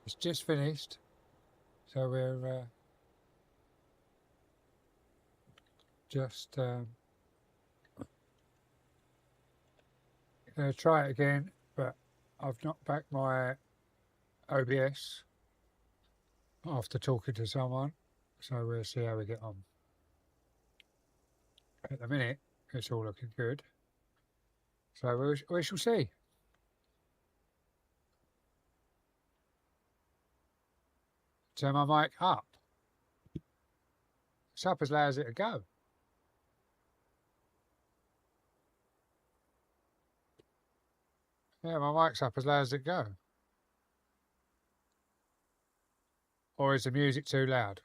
It's just finished, so we're just going to try it again, but I've knocked back my OBS after talking to someone, so we'll see how we get on. At the minute, it's all looking good, so we shall see. Turn my mic up. It's up as loud as it'll go. Yeah, my mic's up as loud as it go. Or is the music too loud?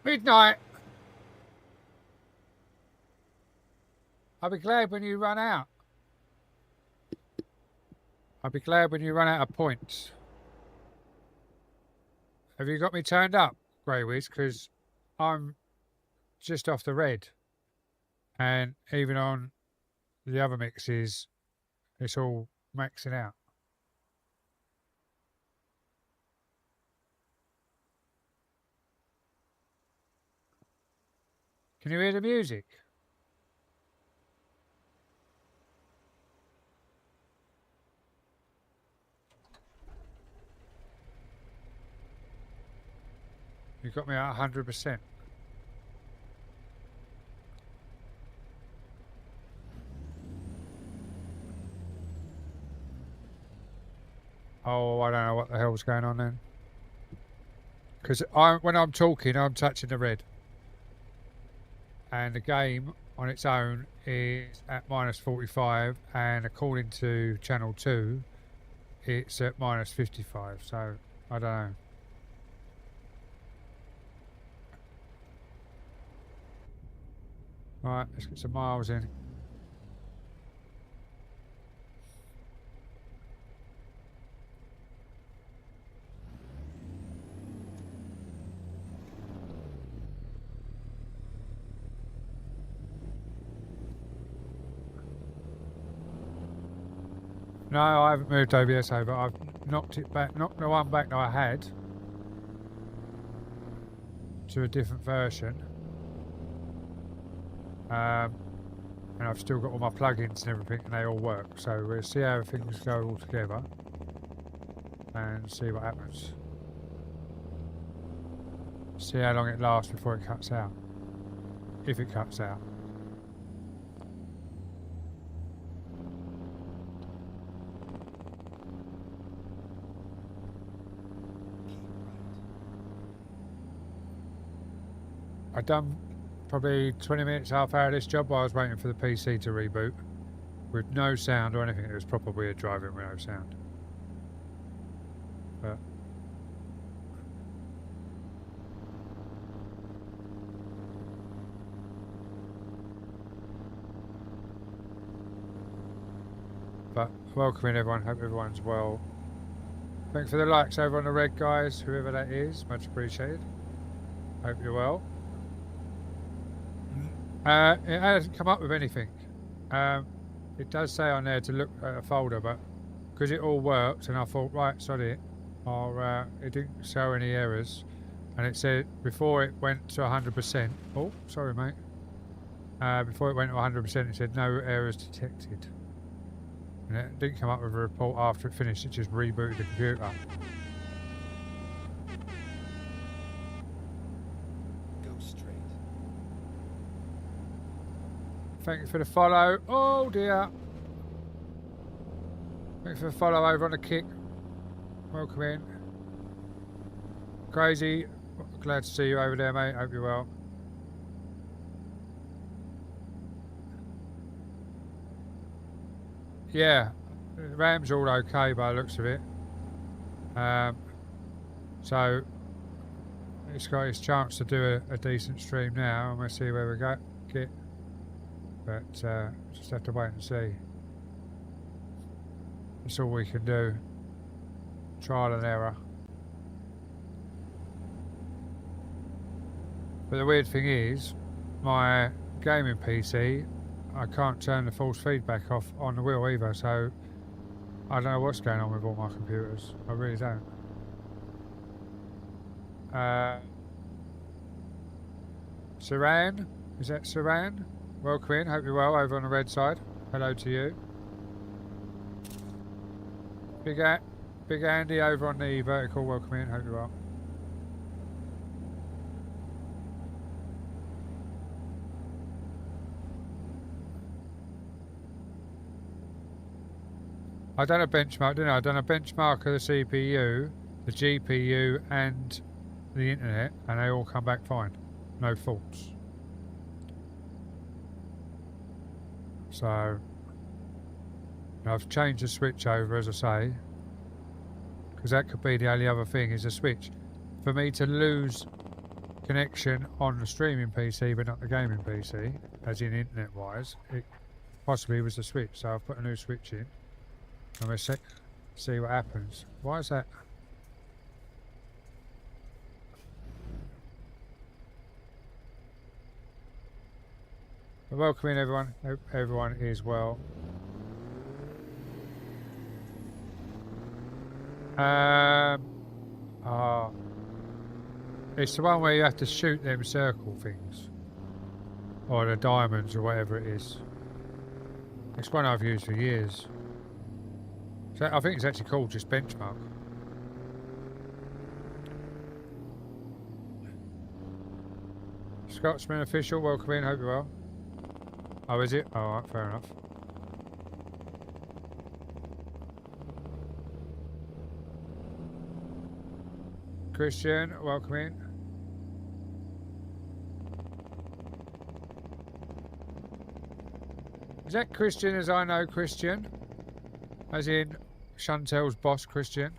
Midnight! I'll be glad when you run out. I'll be glad when you run out of points. Have you got me turned up, Grey Wiz? Because I'm just off the red. And even on the other mixes, it's all maxing out. Can you hear the music? You got me at 100%. Oh, I don't know what the hell's going on then. Because when I'm talking, I'm touching the red. And the game on its own is at -45, and according to channel 2, it's at -55, so I don't know. Right, let's get some miles in. No, I haven't moved OBS over. I've knocked it back, knocked the one back that I had to a different version. And I've still got all my plugins and everything, and they all work. So we'll see how things go all together and see what happens. See how long it lasts before it cuts out. If it cuts out. I've done probably 20 minutes, half hour of this job while I was waiting for the PC to reboot with no sound or anything. It was probably a driving with no sound. But welcoming everyone, hope everyone's well. Thanks for the likes over on the red, guys, whoever that is, much appreciated. Hope you're well. It hasn't come up with anything. It does say on there to look at a folder, but because it all worked, and I thought, right, sorry, it didn't show any errors, and it said before it went to 100%. Oh, sorry, mate. Before it went to 100%, it said no errors detected, and it didn't come up with a report after it finished. It just rebooted the computer. Thank you for the follow. Oh dear. Thanks for the follow over on the kick. Welcome in. Crazy. Glad to see you over there, mate. Hope you're well. Yeah, the RAM's all okay by the looks of it. So it's got its chance to do a decent stream now, and we'll see where we get. But just have to wait and see. That's all we can do. Trial and error. But the weird thing is, my gaming PC, I can't turn the force feedback off on the wheel either, so I don't know what's going on with all my computers. I really don't. Saran? Is that Saran? Welcome in, hope you're well over on the red side. Hello to you. Big Andy over on the vertical, welcome in, hope you're well. I done a benchmark, didn't I? I done a benchmark of the CPU, the GPU and the internet, and they all come back fine. No faults. So I've changed the switch over, as I say, because that could be the only other thing is the switch. For me to lose connection on the streaming PC but not the gaming PC, as in internet wise, it possibly was the switch. So I've put a new switch in. I'm going to see what happens. Why is that? Well, welcome in everyone. Hope everyone is well. It's the one where you have to shoot them circle things. Or the diamonds or whatever it is. It's one I've used for years. So I think it's actually called just benchmark. Scotsman official, welcome in, hope you're well. Oh, is it? Alright, fair enough. Christian, welcome in. Is that Christian as I know Christian? As in Chantel's boss, Christian?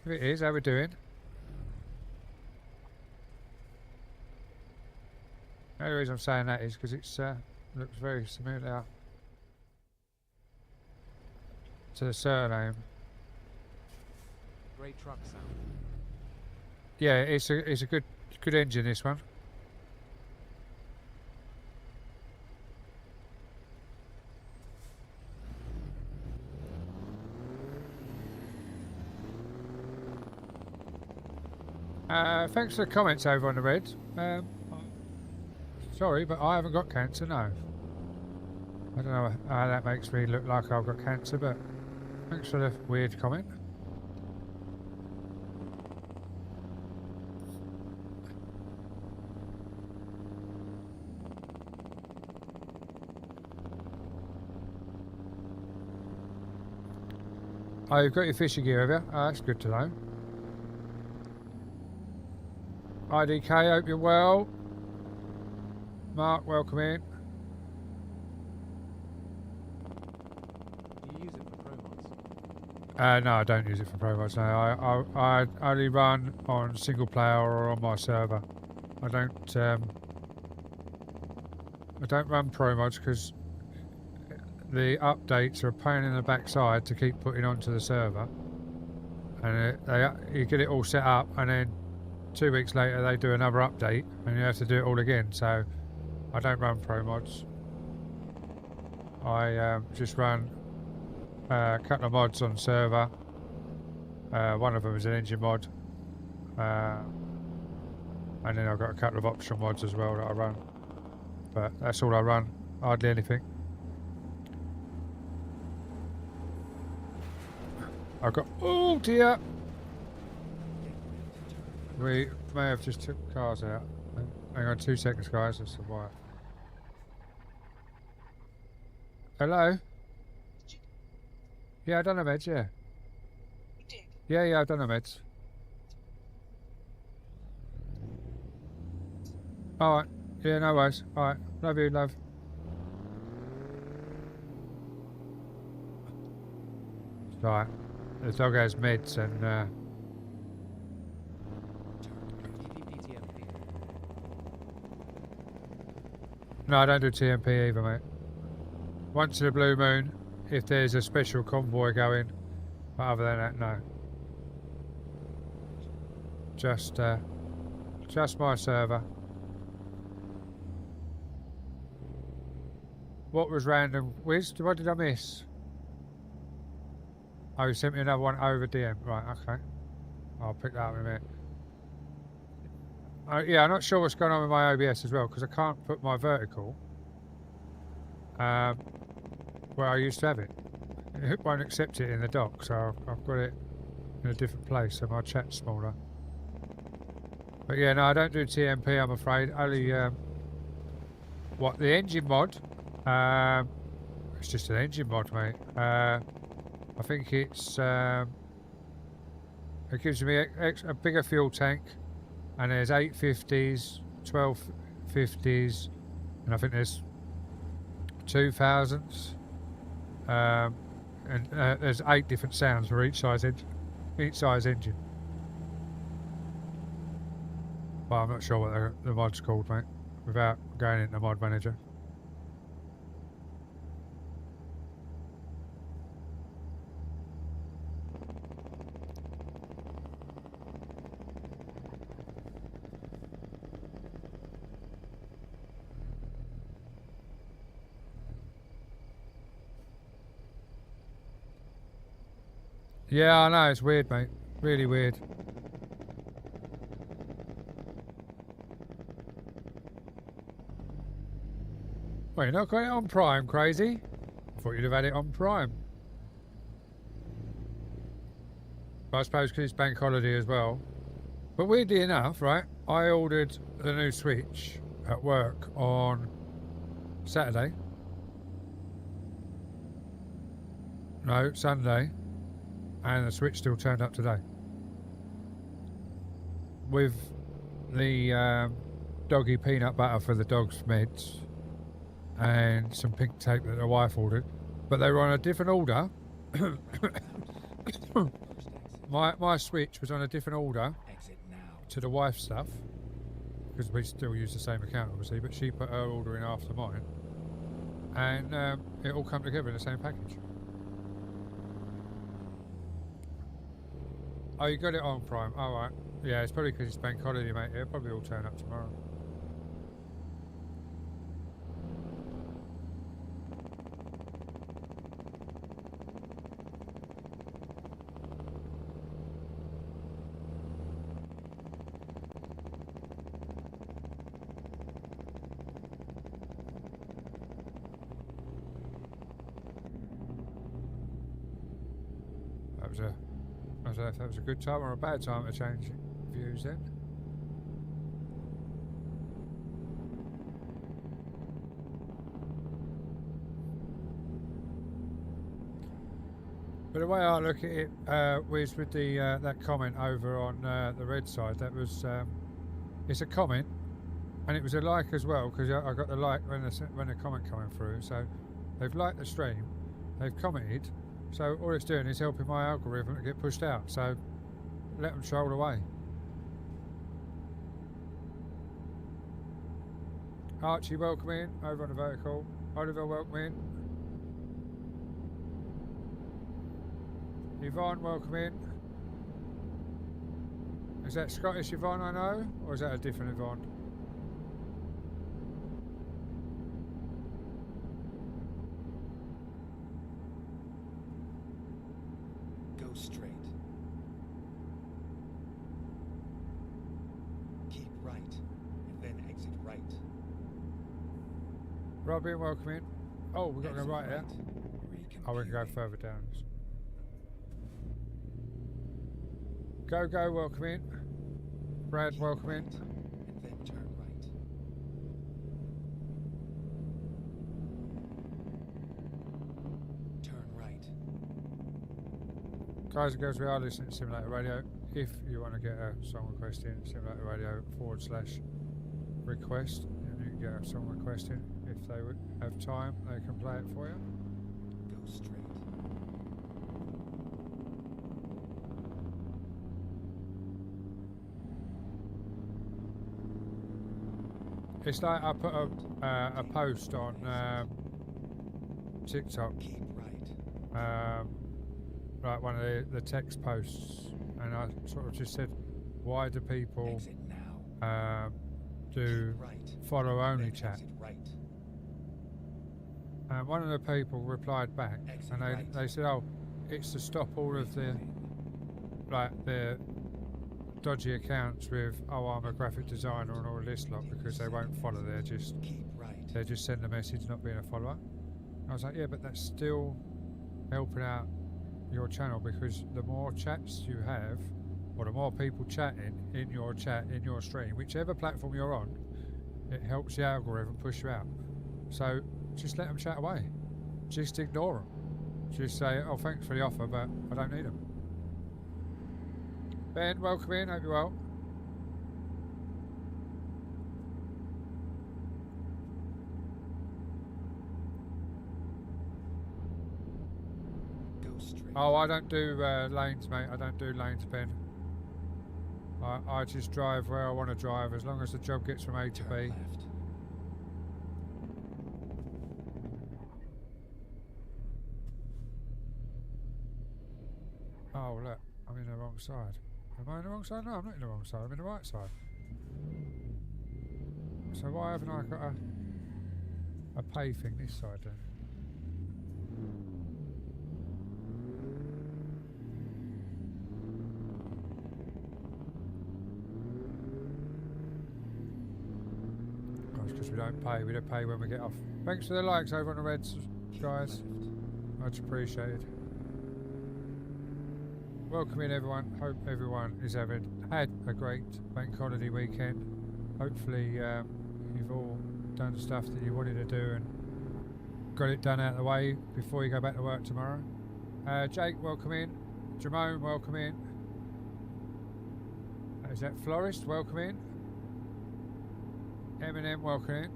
If it is, how we doing? The only reason I'm saying that is because it's looks very similar to the surname. Great truck sound. Yeah, it's a good engine, this one. Thanks for the comments over on the red. Sorry, but I haven't got cancer, no. I don't know how that makes me look like I've got cancer, but thanks for the weird comment. Oh, you've got your fishing gear, have you? Oh, that's good to know. IDK, hope you're well. Mark, welcome in. Do you use it for pro mods? No, I don't use it for pro mods. No, I only run on single player or on my server. I don't run pro mods because the updates are a pain in the backside to keep putting onto the server, and you get it all set up, and then 2 weeks later they do another update, and you have to do it all again. So I don't run pro mods. I just run a couple of mods on server. One of them is an engine mod, and then I've got a couple of optional mods as well that I run. But that's all I run. Hardly anything. I've got, oh dear, we may have just took cars out. Hang on 2 seconds guys, that's the wire. Hello? Yeah, I done the meds, yeah. You did? Yeah, I've done the meds. Alright, yeah, no worries. Alright, love you, love. Right. The dog has meds and no, I don't do TMP either, mate. Once in a blue moon, if there's a special convoy going, but other than that, no. Just my server. What was random? What did I miss? Oh, you sent me another one over DM. Right, okay. I'll pick that up in a minute. Yeah, I'm not sure what's going on with my OBS as well because I can't put my vertical where I used to have it. It won't accept it in the dock, so I've got it in a different place, so my chat's smaller. But yeah, no, I don't do TMP, I'm afraid. Only what the engine mod? It's just an engine mod, mate. I think it's it gives me a bigger fuel tank, and there's 850s, 1250s, and I think there's 2000s. And there's 8 different sounds for each size engine. Well, I'm not sure what the mod's called, mate, without going into mod manager. Yeah, I know, it's weird, mate. Really weird. Well, you're not got it on Prime, crazy? I thought you'd have had it on Prime. But I suppose because it's bank holiday as well. But weirdly enough, right, I ordered the new Switch at work on Saturday. No, Sunday. And the Switch still turned up today. With the doggy peanut butter for the dog's meds. And some pink tape that the wife ordered. But they were on a different order. My Switch was on a different order to the wife's stuff. Because we still use the same account, obviously. But she put her order in after mine. And it all come together in the same package. Oh, you got it on Prime. Oh, right. Yeah, it's probably because it's bank holiday, mate. It'll probably all turn up tomorrow. I don't know if that was a good time or a bad time to change views then. But the way I look at it was with the that comment over on the red side. That was it's a comment, and it was a like as well because I got the like when the comment coming through. So they've liked the stream, they've commented. So all it's doing is helping my algorithm to get pushed out. So let them troll away. Archie, welcome in over on the vertical. Oliver, welcome in. Yvonne, welcome in. Is that Scottish Yvonne I know, or is that a different Yvonne? Go straight. Keep right, and then exit right. Robin, welcome in. Oh, we've got to go right there. Oh, we can go further down. Go, welcome in. Brad, Keep welcome right, in. and then turn right. Turn right. Guys and girls, we are listening to Simulator Radio. If you want to get a song request in, Simulator Radio /request, and you can get a song request in. If they would have time, they can play it for you. Go straight. It's like I put a post on TikTok, Keep right. like one of the text posts, and I sort of just said, why do people Exit now. do Keep right. follow only Then chat? exit right. One of the people replied back, Exit and right. they said, "Oh, it's to stop all of the the dodgy accounts with I'm a graphic designer and all this lot because they won't follow. Keep right. They just send the message not being a follower." I was like, "Yeah, but that's still helping out your channel because the more chats you have, or the more people chatting in your chat in your stream, whichever platform you're on, it helps the algorithm push you out. So just let them chat away. Just ignore them. Just say, oh, thanks for the offer, but I don't need them." Ben, welcome in. Hope you're well. Go straight. Oh, I don't do lanes, mate. I don't do lanes, Ben. I just drive where I want to drive as long as the job gets from A to Turn B. left. Oh, look, I'm in the wrong side. Am I in the wrong side? No, I'm not in the wrong side. I'm in the right side. So why haven't I got a pay thing this side then? Gosh, because we don't pay. We don't pay when we get off. Thanks for the likes over on the Reds, Keep guys. left. Much appreciated. Welcome in, everyone. Hope everyone is had a great bank holiday weekend. Hopefully you've all done stuff that you wanted to do and got it done out of the way before you go back to work tomorrow. Jake, welcome in. Jerome, welcome in. Is that Florist? Welcome in. Eminem, welcome in.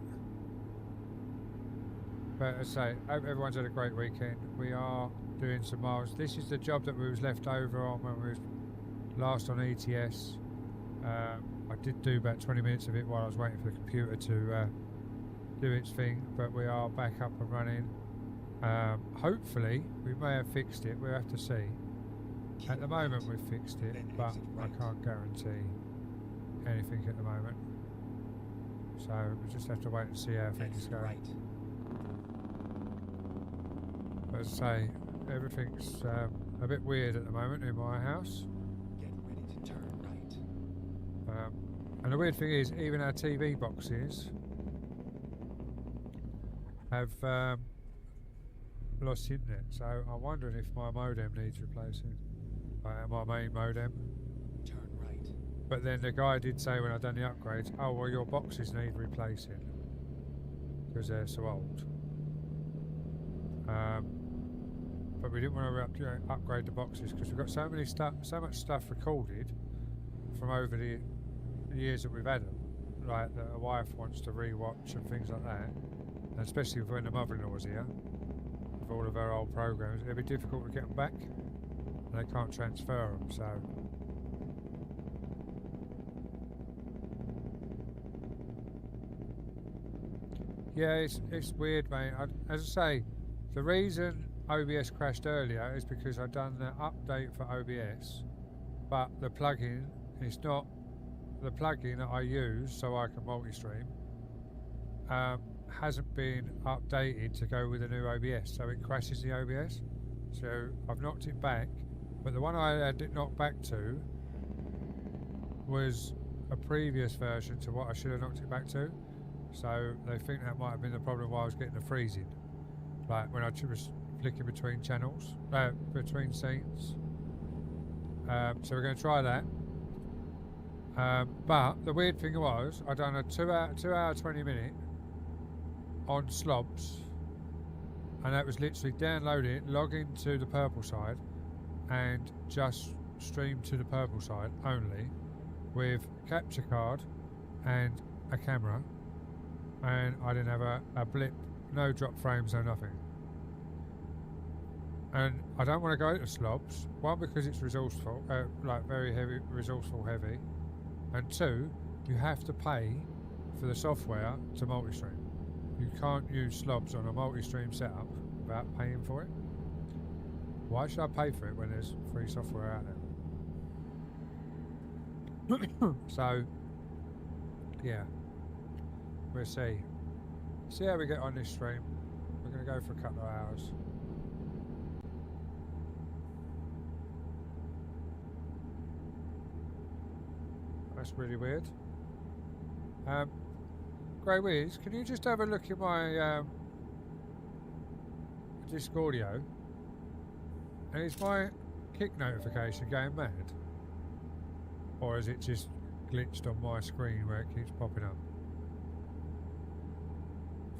But as I say, hope everyone's had a great weekend. We are doing some miles. This is the job that we was left over on when we was last on ETS. I did do about 20 minutes of it while I was waiting for the computer to do its thing, but we are back up and running. Hopefully, we may have fixed it. We'll have to see. At the moment, we've fixed it, Then but exit I right. can't guarantee anything at the moment. So we just have to wait and see how things Exit go. right. But as I say, everything's a bit weird at the moment in my house. Get ready to turn right. And the weird thing is, even our TV boxes have lost internet. So I'm wondering if my modem needs replacing. My main modem. Turn right. But then the guy did say when I done the upgrades, oh well, your boxes need replacing because they're so old. But we didn't want to upgrade the boxes because we've got so much stuff recorded from over the years that we've had them, like that a wife wants to rewatch and things like that, and especially when the mother-in-law was here with all of her old programs. It'd be difficult to get them back, and they can't transfer them. So yeah, it's weird, mate. As I say, the reason OBS crashed earlier is because I'd done the update for OBS, but the plugin is not the plugin that I use so I can multi-stream. Hasn't been updated to go with the new OBS, so it crashes the OBS. So I've knocked it back, but the one I had it knocked back to was a previous version to what I should have knocked it back to. So they think that might have been the problem why I was getting the freezing, like when I was flicking between channels, between scenes. So we're going to try that. But the weird thing was, I done a 2 hour 20 minute on slobs, and that was literally download it, log into the purple side, and just stream to the purple side only, with capture card and a camera, and I didn't have a blip, no drop frames, no nothing. And I don't want to go to slobs, one because it's resourceful, like very heavy, resourceful heavy, and two, you have to pay for the software to multi-stream. You can't use slobs on a multi-stream setup without paying for it. Why should I pay for it when there's free software out there? So, yeah, we'll see how we get on this stream. We're going to go for a couple of hours. That's really weird. Grey Wiz, can you just have a look at my disc audio? And is my kick notification going mad? Or is it just glitched on my screen where it keeps popping up?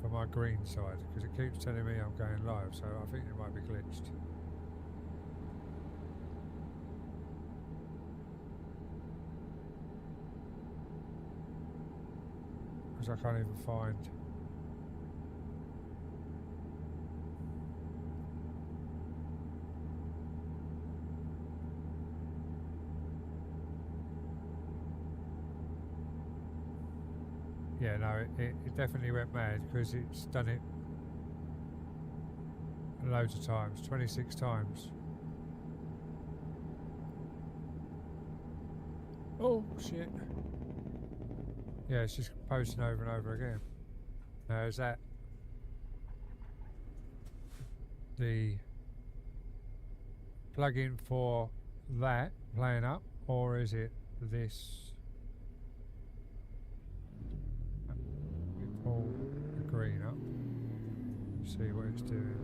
For my green side, because it keeps telling me I'm going live, so I think it might be glitched. Because I can't even find. Yeah, no, it definitely went mad because it's done it loads of times, 26 times. Oh, shit. Yeah, it's just posting over and over again. Now, is that the plugin for that playing up, or is it this? We pull the green up, see what it's doing.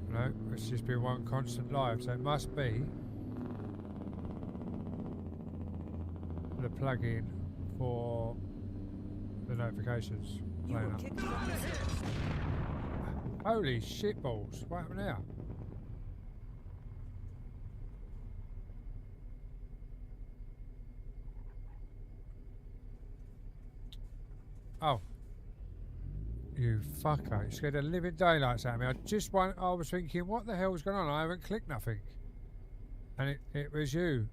No, it's just been one constant live, so it must be the plugin for the notifications playing up. Holy shitballs, what happened now? Oh. You fucker, you scared the living daylights out of me. I was thinking, what the hell's going on? I haven't clicked nothing. And it was you,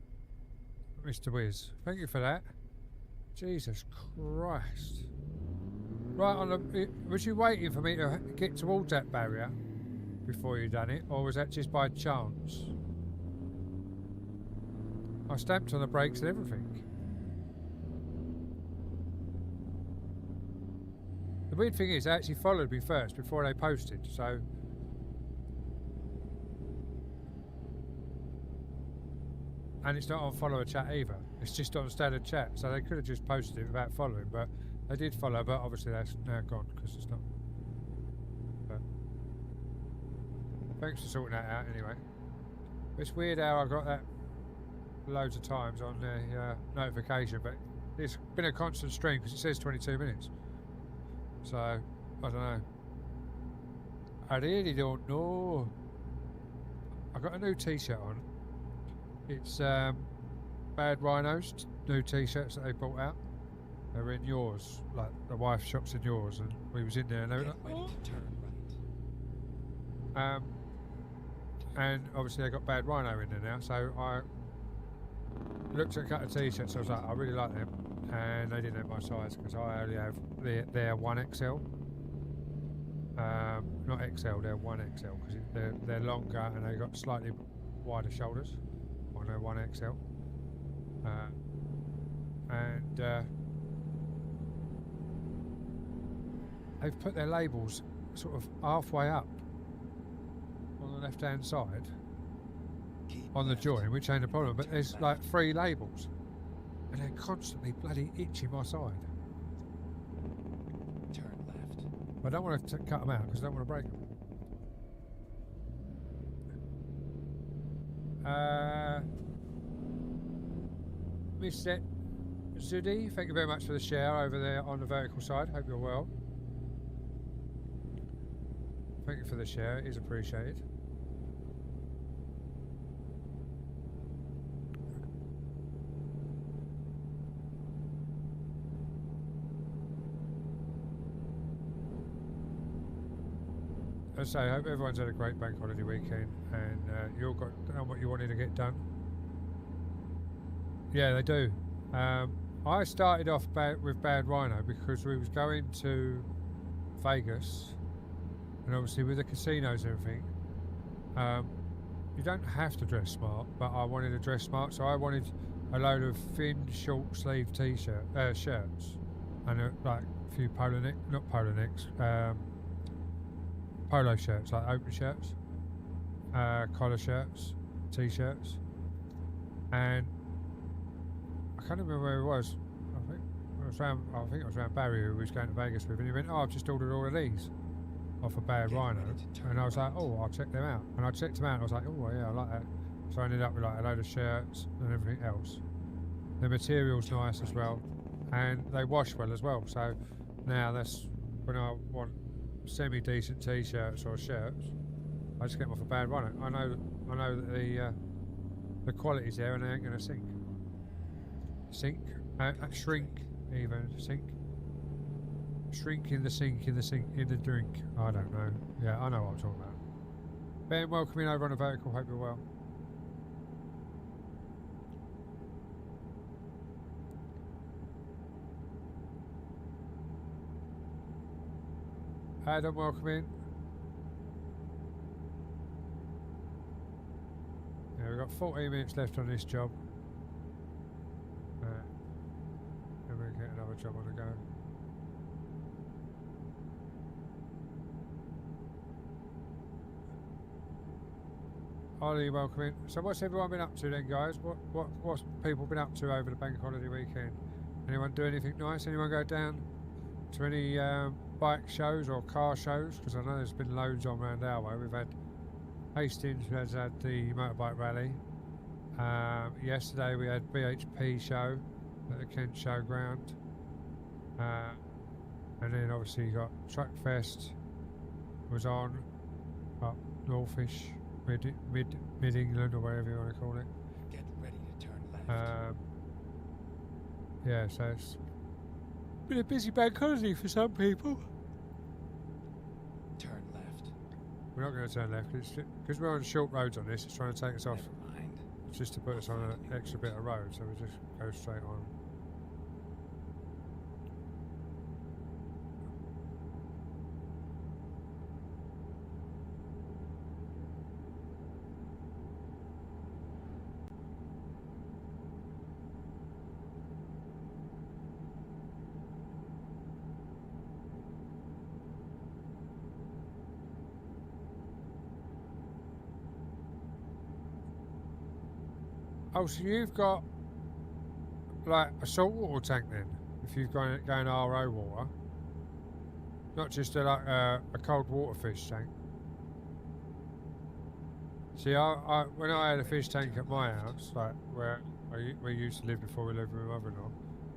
Mr. Wiz. Thank you for that. Jesus Christ. Right on the... Was you waiting for me to get towards that barrier before you done it? Or was that just by chance? I stamped on the brakes and everything. The weird thing is, they actually followed me first before they posted, so... And it's not on follower chat either. It's just on standard chat, so they could have just posted it without following, but they did follow, but obviously that's now gone, because it's not... But thanks for sorting that out anyway. It's weird how I got that loads of times on the notification, but it's been a constant stream, because it says 22 minutes. So, I don't know. I really don't know. I got a new t-shirt on. It's Bad Rhinos, new t-shirts that they brought out. They were in yours, like the wife's shop's in yours, and we was in there and they were like, oh. And obviously they got Bad Rhino in there now, so I looked at a couple of t-shirts, I was like, I really like them. And they didn't have my size because I only have their 1XL. Not XL, they're 1XL because they're longer and they got slightly wider shoulders on their 1XL. They've put their labels sort of halfway up on the left hand side on the join, which ain't a problem, but there's like 3 labels. And they're constantly bloody itching my side. Turn left. But I don't want to cut them out because I don't want to break them. Mr. Zudi, thank you very much for the share over there on the vertical side. Hope you're well. Thank you for the share, it is appreciated. As I say, I hope everyone's had a great bank holiday weekend and you all got done what you wanted to get done. Yeah, they do. I started off with Bad Rhino because we was going to Vegas, and obviously with the casinos and everything, you don't have to dress smart, but I wanted to dress smart, so I wanted a load of thin, short sleeve shirts, and like a few not polo necks, polo shirts, like open shirts, collar shirts, t-shirts, and I can't remember where it was. I think it was around Barry who was going to Vegas with, and he went, "Oh, I've just ordered all of these off a Bad Rhino," and I was like, "Oh, I'll check them out." And I checked them out, and I was like, "Oh, yeah, I like that." So I ended up with like a load of shirts and everything else. The material's nice as well, and they wash well as well. So now that's when I want semi-decent t-shirts or shirts, I just get them off a Bad Rhino. I know that the quality's there, and they ain't gonna sink, shrink. Even shrink in the drink. I don't know. Yeah, I know what I'm talking about. Ben, welcome in over on the vertical. Hope you're well. Adam, welcome in. Yeah, we've got 14 minutes left on this job. And we'll get another job on the go. Ollie, welcome in. So what's everyone been up to then, guys? What's people been up to over the bank holiday weekend? Anyone do anything nice? Anyone go down to any bike shows or car shows? Because I know there's been loads on around our way. We've had Hastings has had the motorbike rally. Yesterday we had BHP show at the Kent Showground. And then obviously you got Truck Fest was on up Northish, mid England or whatever you want to call it. Get ready to turn left. Yeah, so it's been a busy bank holiday for some people. Turn left. We're not going to turn left because we're on short roads on this. It's trying to take us off Never mind. just to put us on an extra bit of road, so we just go straight on. Oh, so you've got like a saltwater tank then? If you've going RO water, not just a cold water fish tank. See, when I had a fish tank at my house, like where we used to live before we lived with my mother-in-law,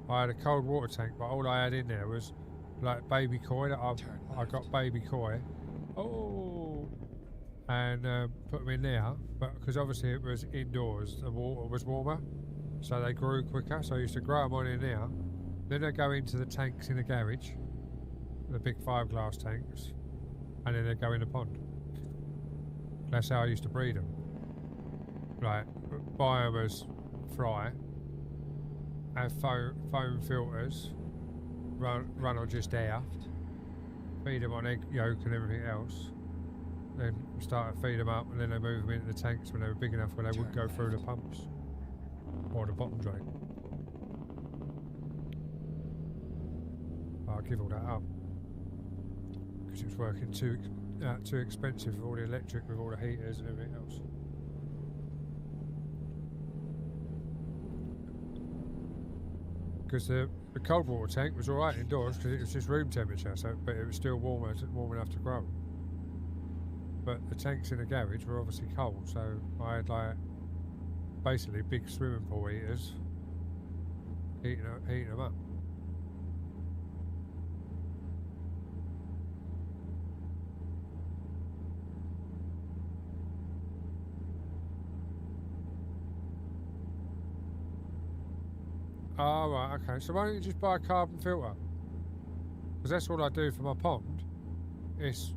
I had a cold water tank, but all I had in there was like baby koi that I got baby koi. Oh. And put them in there, but because obviously it was indoors, the water was warmer, so they grew quicker. So I used to grow them on in there. Then they go into the tanks in the garage, the big 5-glass tanks, and then they go in the pond. That's how I used to breed them. Like buy them as fry, have foam filters, run on just air, feed them on egg yolk and everything else. Then start to feed them up, and then they move them into the tanks when they were big enough where they wouldn't go through the pumps or the bottom drain. I'll give all that up because it was working too expensive with all the electric, with all the heaters and everything else. Because the cold water tank was all right indoors because it was just room temperature, but it was still warm enough to grow. But the tanks in the garage were obviously cold, so I had like basically big swimming pool heaters heating them up. Oh, right, okay. So why don't you just buy a carbon filter? Because that's all I do for my pond. It's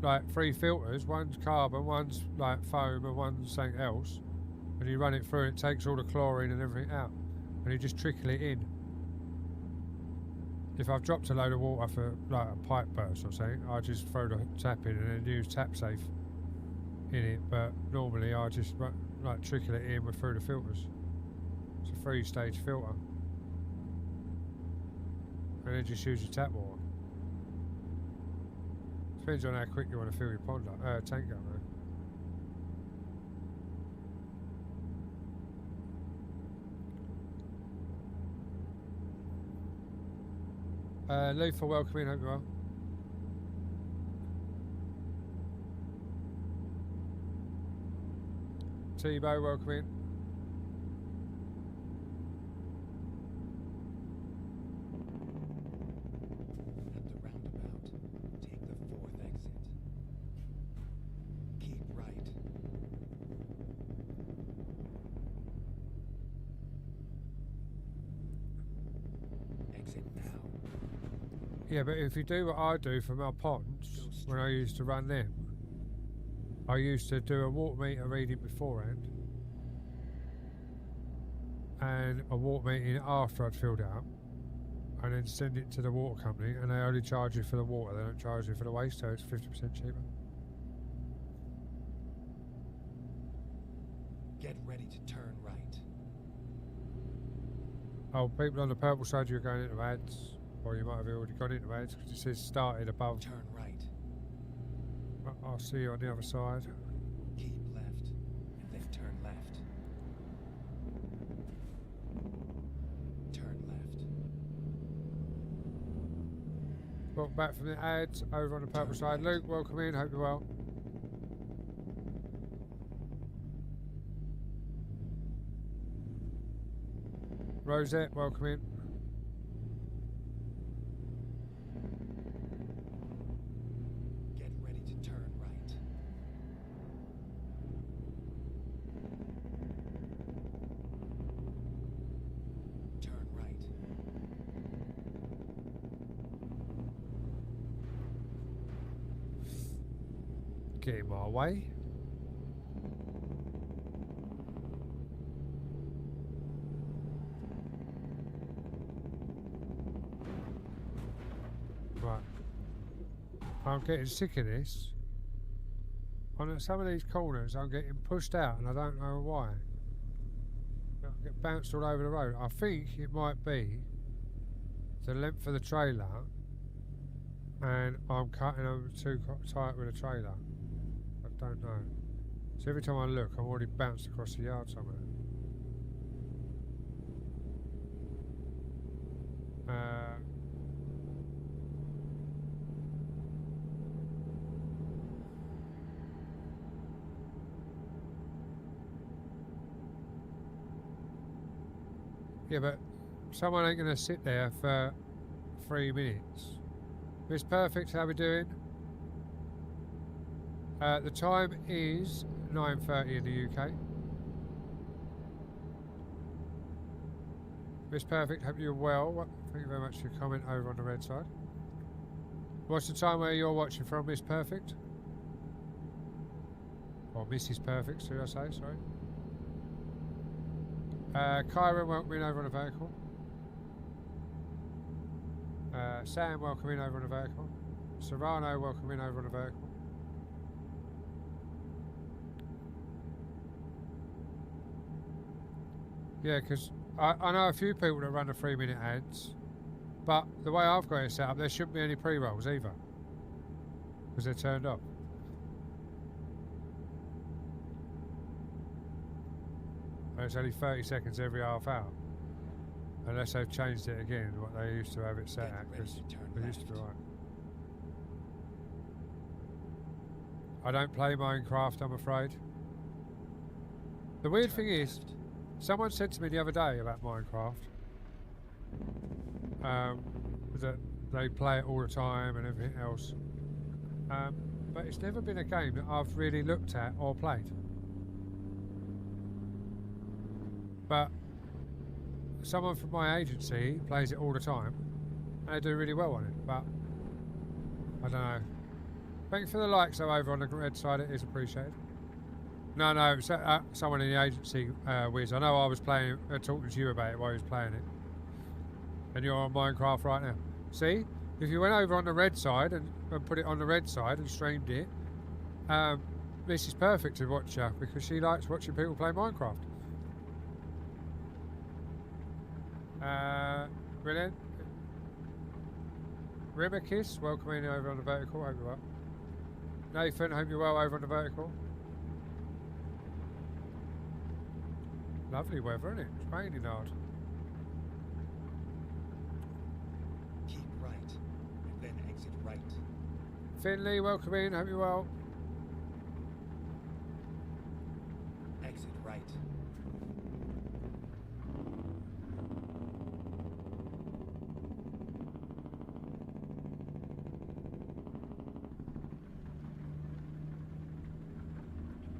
like 3 filters, one's carbon, one's like foam, and one's something else. And you run it through, and it takes all the chlorine and everything out. And you just trickle it in. If I've dropped a load of water for like a pipe burst or something, I just throw the tap in and then use tap safe in it, but normally I just like trickle it in with through the filters. It's a 3-stage filter. And then just use your tap water. Depends on how quick you want to fill your pond up, tank up, though. Lethal, welcome in, hope you well. T-Bow, welcome in. At the roundabout, take the 4th exit. Keep right. Exit now. Yeah, but if you do what I do for my ponds, when I used to run them, I used to do a water meter reading beforehand and a water meter after I'd filled it up, and then send it to the water company, and they only charge you for the water, they don't charge you for the waste, so it's 50% cheaper. Get ready to turn right. Oh, people on the purple side, you're going into ads, or you might have already gone into ads because it says started above. Turn right. I'll see you on the other side. Keep left, and then turn left. Turn left. Welcome back from the ads over on the purple Turn side. right. Luke, welcome in, hope you're well. Rosette, welcome in. Get ready to turn right. Turn right. Get in my way. Right. I'm getting sick of this. On some of these corners, I'm getting pushed out, and I don't know why. I get bounced all over the road. I think it might be the length of the trailer, and I'm cutting them too tight with the trailer. I don't know. So every time I look, I'm already bounced across the yard somewhere. Yeah, but someone ain't going to sit there for 3 minutes. Miss Perfect, how we doing? The time is 9:30 in the UK. Miss Perfect, hope you're well. Thank you very much for your comment over on the red side. What's the time where you're watching from, Miss Perfect? Or Mrs. Perfect, should I say, sorry. Kyron, welcome in over on the vehicle. Sam, welcome in over on the vehicle. Serrano, welcome in over on the vehicle. Yeah, because I know a few people that run the 3-minute ads, but the way I've got it set up, there shouldn't be any pre-rolls either, because they're turned off. And it's only 30 seconds every half hour, unless they've changed it again, what they used to have it set at, because it used to be right. I don't play Minecraft, I'm afraid. The weird thing is, someone said to me the other day about Minecraft, that they play it all the time and everything else, but it's never been a game that I've really looked at or played. But someone from my agency plays it all the time, and they do really well on it, but I don't know. Thanks for the likes though over on the red side, it is appreciated. No, it's someone in the agency, Wiz. I know I was playing, talking to you about it while he was playing it. And you're on Minecraft right now. See? If you went over on the red side and put it on the red side and streamed it, this is perfect to watch her because she likes watching people play Minecraft. Brilliant. Rimmerkiss, welcome in over on the vertical. Hope you're well. Nathan, hope you're well over on the vertical. Lovely weather, isn't it? It's raining hard. Keep right, and then exit right. Finley, welcome in. Hope you're well. Exit right.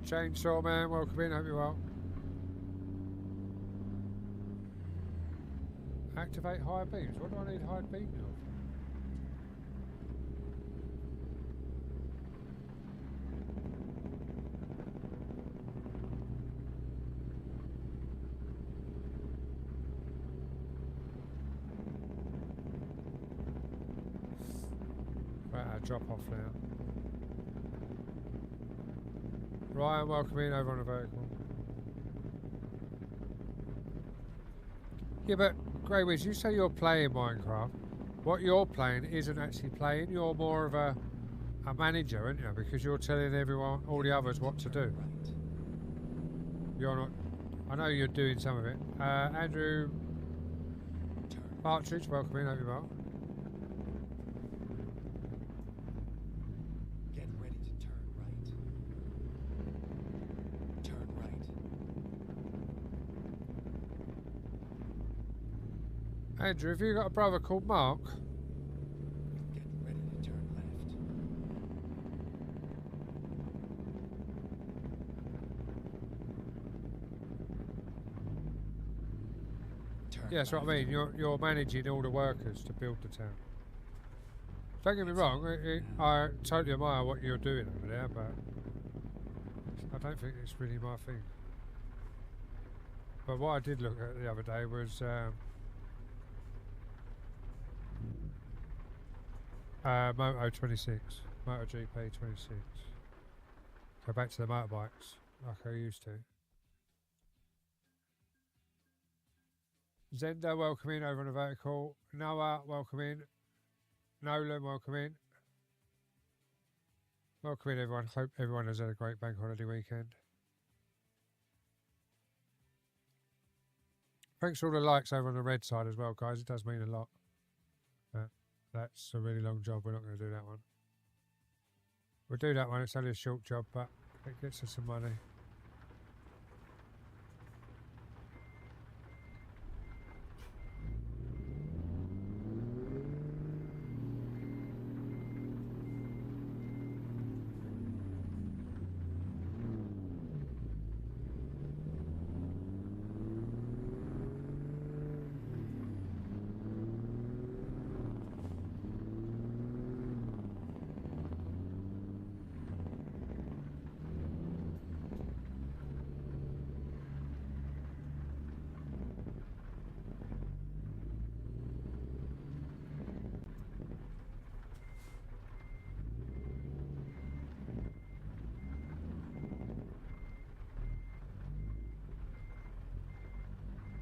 Chainsaw Man, welcome in. Hope you're well. Activate high beams. What do I need high beams of? Right, I'll drop off now. Ryan, welcome in over on the vertical. Yeah, but Grey Wiz, you say you're playing Minecraft. What you're playing isn't actually playing. You're more of a manager, aren't you? Because you're telling everyone, all the others, what to do. Right. You're not. I know you're doing some of it. Andrew Turn. Partridge, welcome in. Hope you're well. Get ready to turn right. Turn right. Andrew, have you got a brother called Mark? Get ready to turn left. Turn Yeah, that's what I left. mean. You're managing all the workers to build the town. Don't get me wrong. I totally admire what you're doing over there, but I don't think it's really my thing. But what I did look at the other day was Moto 26, MotoGP 26. Go back to the motorbikes like I used to. Zenda, welcome in over on the vertical. Noah, welcome in. Nolan, welcome in. Welcome in, everyone. Hope everyone has had a great bank holiday weekend. Thanks for all the likes over on the red side as well, guys. It does mean a lot. That's a really long job. We're not going to do that one. We'll do that one. It's only a short job, but it gets us some money.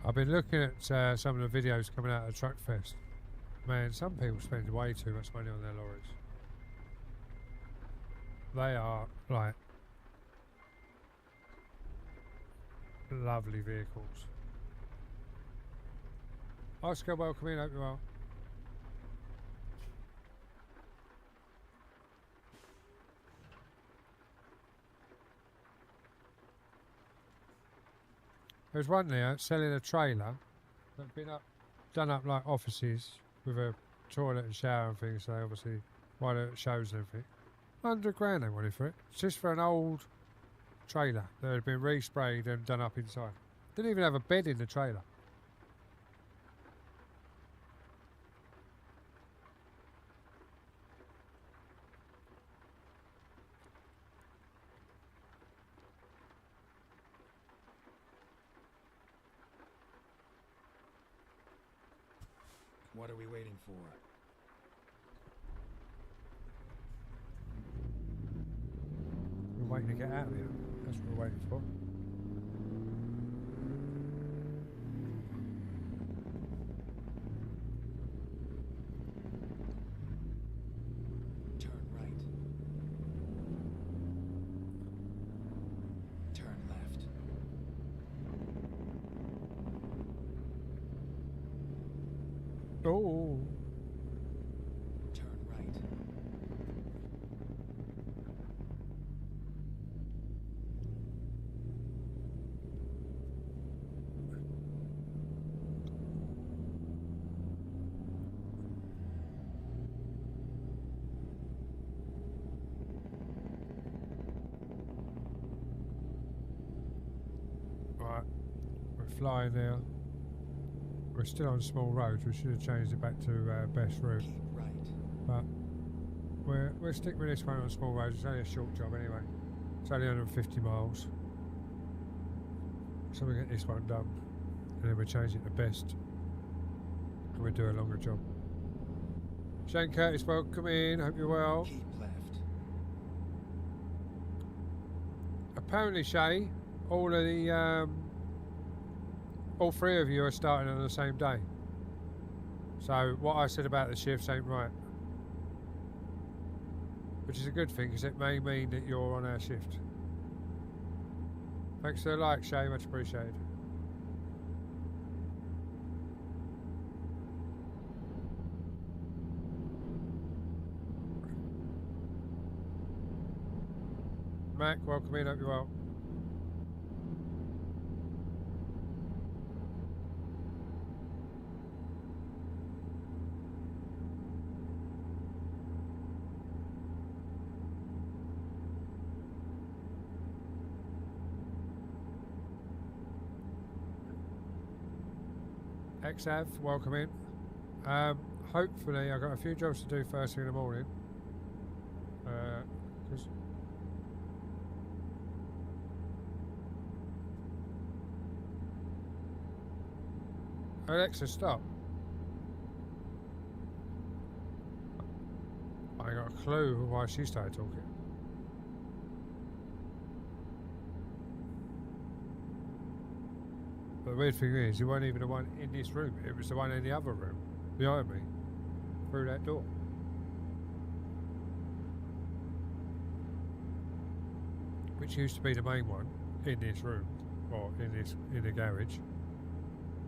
I've been looking at some of the videos coming out of Truck Fest. Man, some people spend way too much money on their lorries. They are, like, lovely vehicles. Oscar, welcome in. Hope you're well. There's one there selling a trailer that's been done up like offices with a toilet and shower and things. So obviously, why it shows and everything. £100 they wanted for it. It's just for an old trailer that had been resprayed and done up inside. Didn't even have a bed in the trailer. What are we waiting for? We're waiting to get out of here. That's what we're waiting for. Turn right. Turn left. Oh, Turn right. right. We're flying now. We're still on small roads. We should have changed it back to best route, Keep right. but we'll stick with this one on small roads. It's only a short job anyway. It's only 150 miles, so we get this one done, and then we change it to best, and we do a longer job. Shane Curtis, welcome in. Hope you're well. Keep left. Apparently, Shay, all of the all three of you are starting on the same day. So what I said about the shifts ain't right. Which is a good thing, because it may mean that you're on our shift. Thanks for the like, Shay, much appreciated. Mac, welcome in, hope you're well. XAV, welcome in. Hopefully, I've got a few jobs to do first thing in the morning. 'Cause Alexa, stop. I ain't got a clue why she started talking. But the weird thing is, it wasn't even the one in this room. It was the one in the other room, behind me, through that door. Which used to be the main one in this room, or in the garage.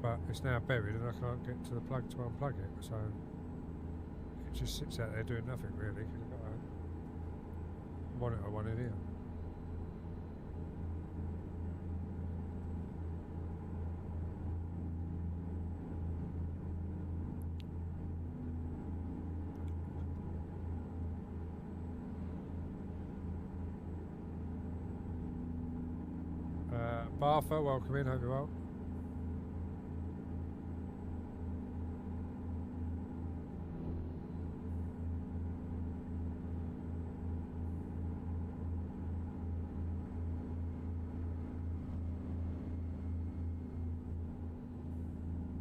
But it's now buried and I can't get to the plug to unplug it, so it just sits out there doing nothing really, because I've got a monitor one in here. Bartha, welcome in, hope you're well.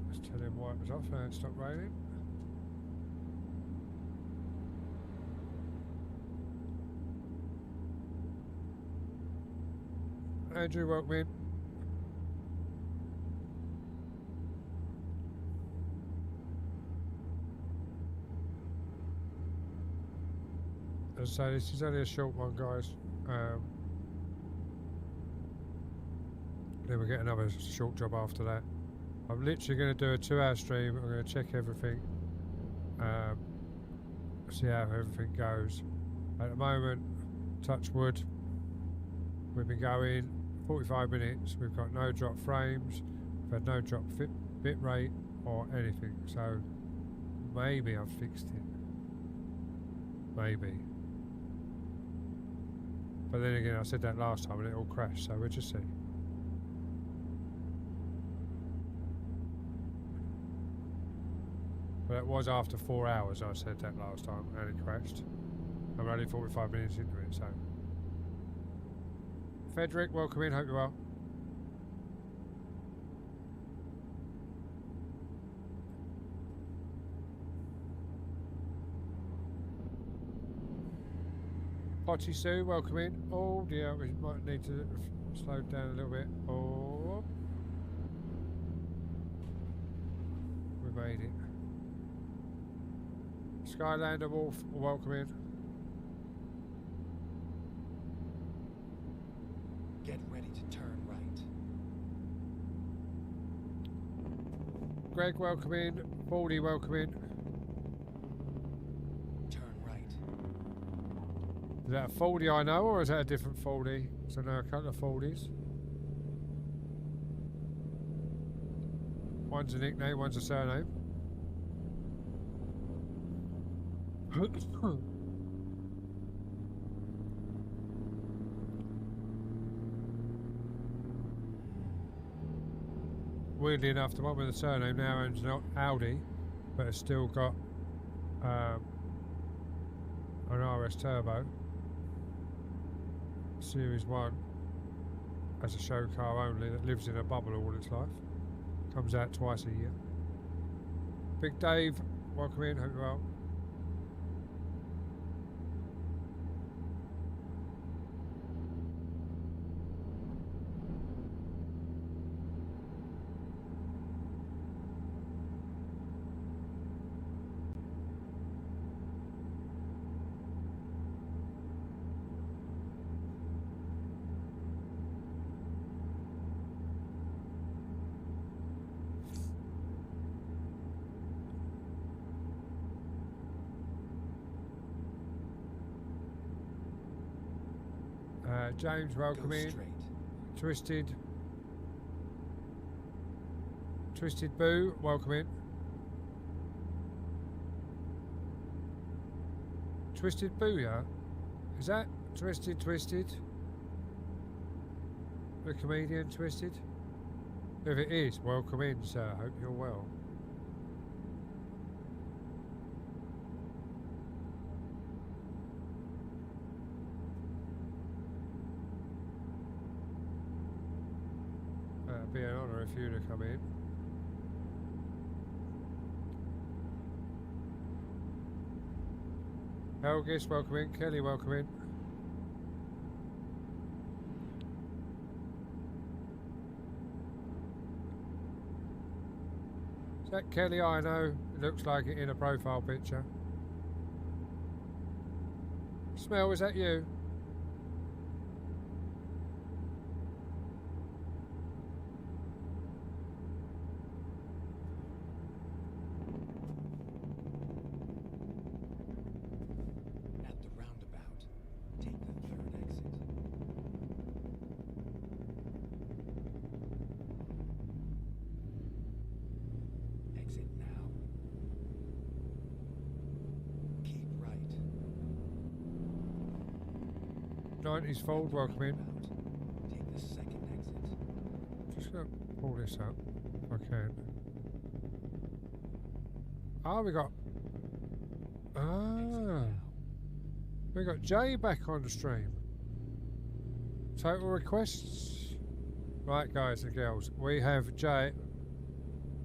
Let's tell him why it was off and it stopped raining. Andrew, welcome in. As I say, this is only a short one, guys. Then we'll get another short job after that. I'm literally going to do a 2-hour stream. I'm going to check everything, see how everything goes. At the moment, touch wood, we've been going 45 minutes. We've got no drop frames. We've had no drop bit rate or anything. So maybe I've fixed it. Maybe. But then again, I said that last time and it all crashed, so we'll just see. But it was after 4 hours I said that last time and it crashed. I'm only 45 minutes into it, so. Frederick, welcome in, hope you're well. Potty Sue, welcome in. Oh dear, we might need to slow down a little bit. Oh, we made it. Skylander Wolf, welcome in. Get ready to turn right. Greg, welcome in. Baldy, welcome in. Turn right. Is that a Foldy I know, or is that a different Foldy? So I know a couple of Foldies. One's a nickname, one's a surname. Weirdly enough, the one with the surname now owns not Audi, but has still got an RS Turbo Series 1 as a show car only that lives in a bubble all its life. Comes out twice a year. Big Dave, welcome in, hope you're well. James, welcome Go in. straight. Twisted Boo, welcome in. Twisted Boo, yeah? Is that Twisted? The comedian Twisted? If it is, welcome in, sir. Hope you're well. Be an honour if you were to come in. Helgis, welcome in. Kelly, welcome in. Is that Kelly? I know. It looks like it in a profile picture. Smell, is that you? Exit now. Keep right. 90s Fold, welcome in. Take the second exit. Just gonna pull this up if I can. Ah, we got. Ah, we got Jay back on the stream. Total requests. Right, guys and girls, we have Jay,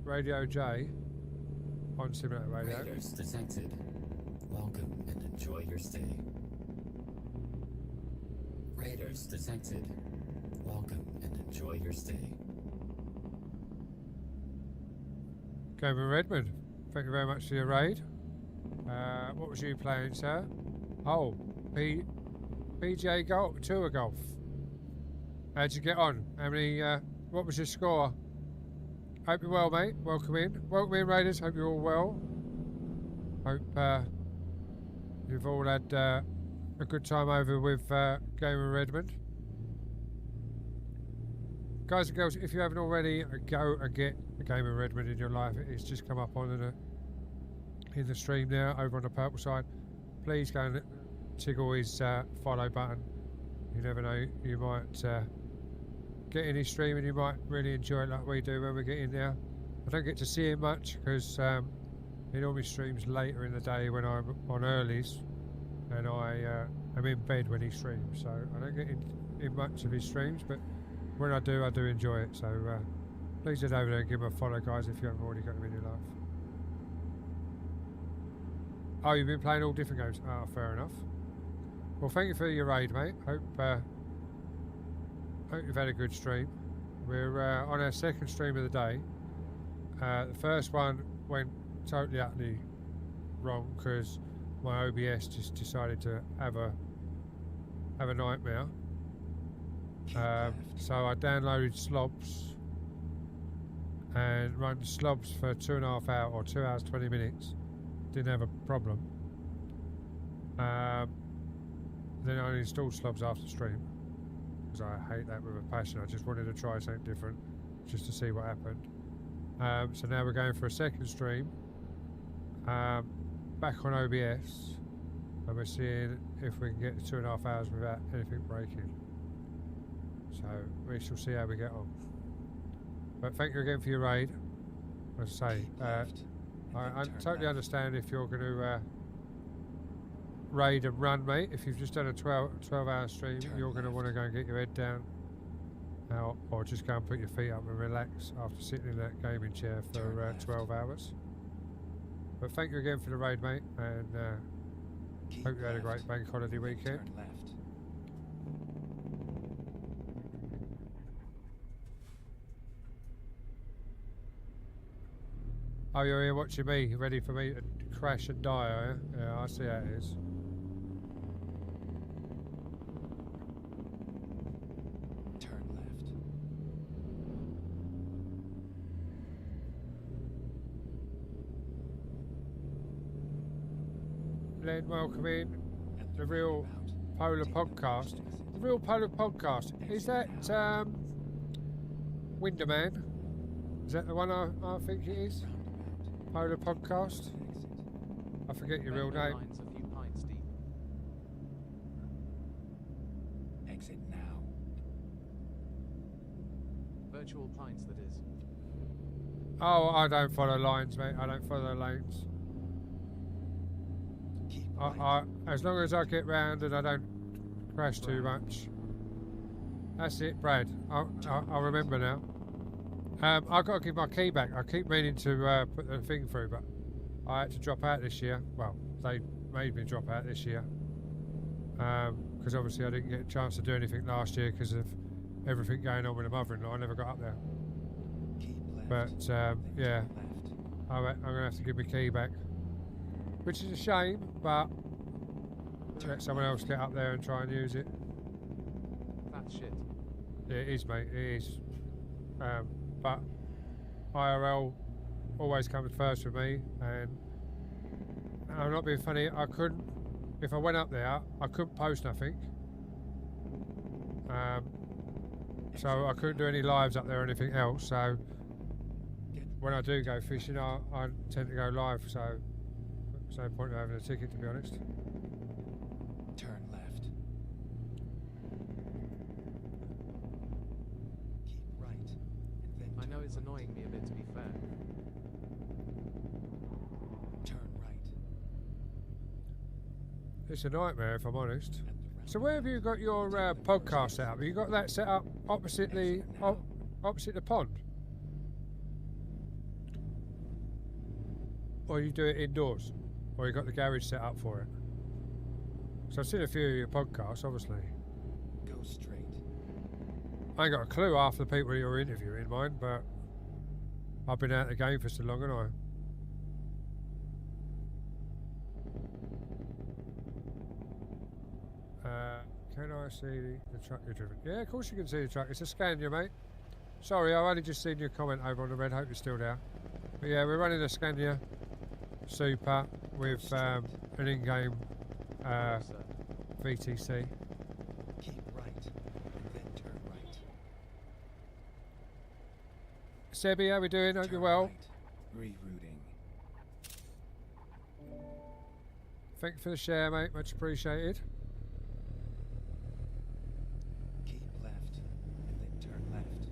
Radio J, on Simulator Radio. Raiders detected. Welcome and enjoy your stay. Raiders detected. Welcome and enjoy your stay. Gamer Redmond, thank you very much for your raid. What was you playing, sir? Oh, PGA Golf, Tour Golf. How'd you get on? How many, what was your score? Hope you're well, mate. Welcome in. Welcome in, Raiders. Hope you're all well. Hope you've all had a good time over with Gamer Redmond. Guys and girls, if you haven't already, go and get a Gamer Redmond in your life. It's just come up on in the stream now, over on the purple side. Please go and tickle his follow button. You never know, you might get in his stream and you might really enjoy it like we do when we get in there. I don't get to see him much because he normally streams later in the day when I'm on earlies, and I am in bed when he streams, so I don't get in much of his streams, but when I do enjoy it. So please head over there and give him a follow, guys, if you haven't already got him in your life. Oh, you've been playing all different games? Oh, fair enough. Well, thank you for your raid, mate. Hope you've had a good stream. We're on our second stream of the day. The first one went totally utterly wrong because my OBS just decided to have a nightmare. So I downloaded slobs and run slobs for 2.5 hours or 2 hours 20 minutes. Didn't have a problem. Then I installed slobs after stream because I hate that with a passion. I just wanted to try something different just to see what happened. So now we're going for a second stream back on OBS, and we're seeing if we can get to 2.5 hours without anything breaking. So we shall see how we get on. But thank you again for your raid. As I say, I totally understand if you're going to raid and run, mate. If you've just done a 12-hour stream, you're going to want to go and get your head down, or just go and put your feet up and relax after sitting in that gaming chair for 12 hours. But thank you again for the raid, mate, and hope you had a great bank holiday weekend. Oh, you're here watching me, ready for me to crash and die, are you? Yeah, I see how it is. Turn left. Len, welcome in. The Real Polar Podcast. The Real Polar Podcast. Is that Winderman? Is that the one I think it is? Polar Podcast? I forget your real name. Lines a few pints deep. Exit now. Virtual pints, that is. Oh, I don't follow lines, mate. I don't follow lanes. Keep right. As long as I get round and I don't crash too much. That's it, Brad. I'll remember now. I've got to give my key back. I keep meaning to put the thing through, but I had to drop out this year. Well, they made me drop out this year. Because obviously I didn't get a chance to do anything last year because of everything going on with the mother-in-law. I never got up there. Keep left. But, yeah, I'm going to have to give my key back. Which is a shame, but let someone else get up there and try and use it. That's shit. Yeah, it is, mate. It is. But IRL always comes first with me, and I'm not being funny. I couldn't, if I went up there, I couldn't post nothing. So I couldn't do any lives up there or anything else. So when I do go fishing, I tend to go live. So there's no point in having a ticket, to be honest. Turn left. Keep right. And then I know it's annoying me a bit, to be fair. turn right. It's a nightmare, if I'm honest. So where have you got your podcast set up? Have you got that set up opposite the pond? Or you do it indoors? Or you got the garage set up for it? So I've seen a few of your podcasts, obviously. Go straight. I ain't got a clue half the people you're interviewing, mine, but I've been out of the game for so long, haven't I? Can I see the truck you're driven? Yeah, of course you can see the truck. It's a Scania, mate. Sorry, I've only just seen your comment over on the red. Hope you're still there. But yeah, we're running a Scania Super with an in-game VTC. Keep right. And then turn right. Sebi, how we doing? Hope you're Turn well. right. Rerouting. Thank you for the share, mate. Much appreciated. Keep left. And then turn left.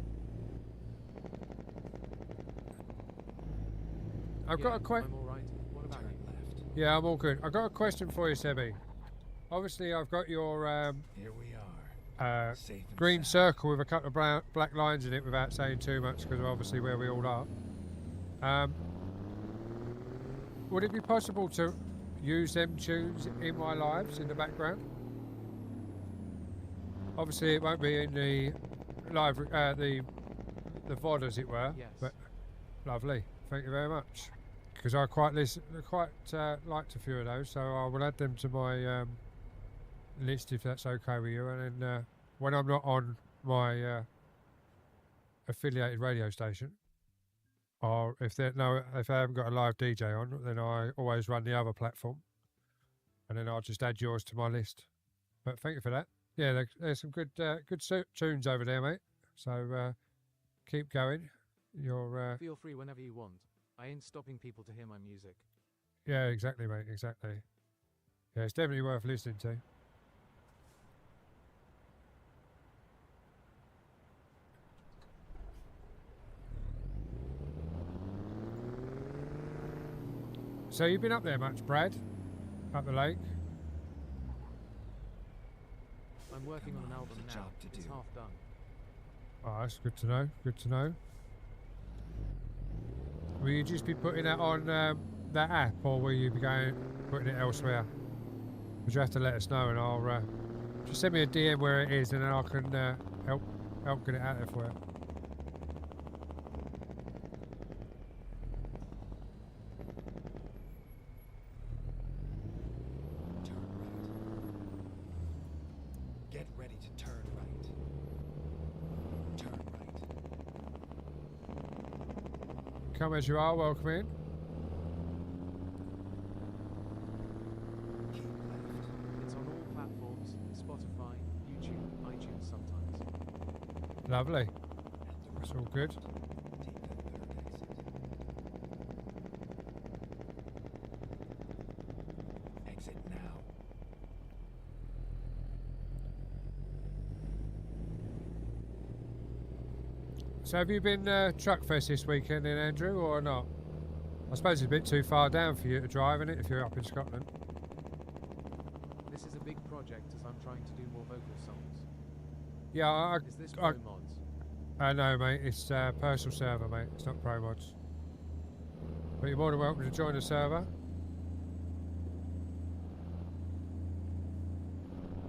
I've got a question. I'm alright. What about Turn you? left. Yeah, I'm all good. I've got a question for you, Sebi. Obviously, I've got your Here we are. Safe and green sound. circle with a couple of black lines in it without saying too much because of obviously where we all are. Would it be possible to use them tunes in my lives in the background? Obviously, it won't be in the live, the VOD as it were. Yes. But lovely. Thank you very much. Because I quite liked a few of those, so I will add them to my list if that's okay with you. And then when I'm not on my affiliated radio station, or if I haven't got a live DJ on, then I always run the other platform, and then I'll just add yours to my list. But thank you for that. Yeah, there's some good tunes over there, mate. So keep going. You're Feel free whenever you want. I ain't stopping people to hear my music. yeah, exactly, mate. Exactly. Yeah, it's definitely worth listening to. So you've been up there much, Brad? Up the lake? I'm working Come on an on, album there's a now. job to It's do. half done. Oh, that's good to know. Good to know. Will you just be putting that on that app, or will you be putting it elsewhere? Would you have to let us know, and I'll just send me a DM where it is, and then I can help get it out there for you. Turn right. Get ready to turn right. Turn right. Come as you are, welcome in. Keep left. It's on all platforms, Spotify, YouTube, iTunes sometimes. Lovely. And the That's road all good. left. Take that third exit. Exit now. So have you been Truck Fest this weekend in Andrew, or not? I suppose it's a bit too far down for you to drive, isn't it, if you're up in Scotland? This is a big project as I'm trying to do more vocal songs. Yeah, Is this I pro mods? no, mate. It's personal server, mate. It's not pro mods. But you're more than welcome to join the server.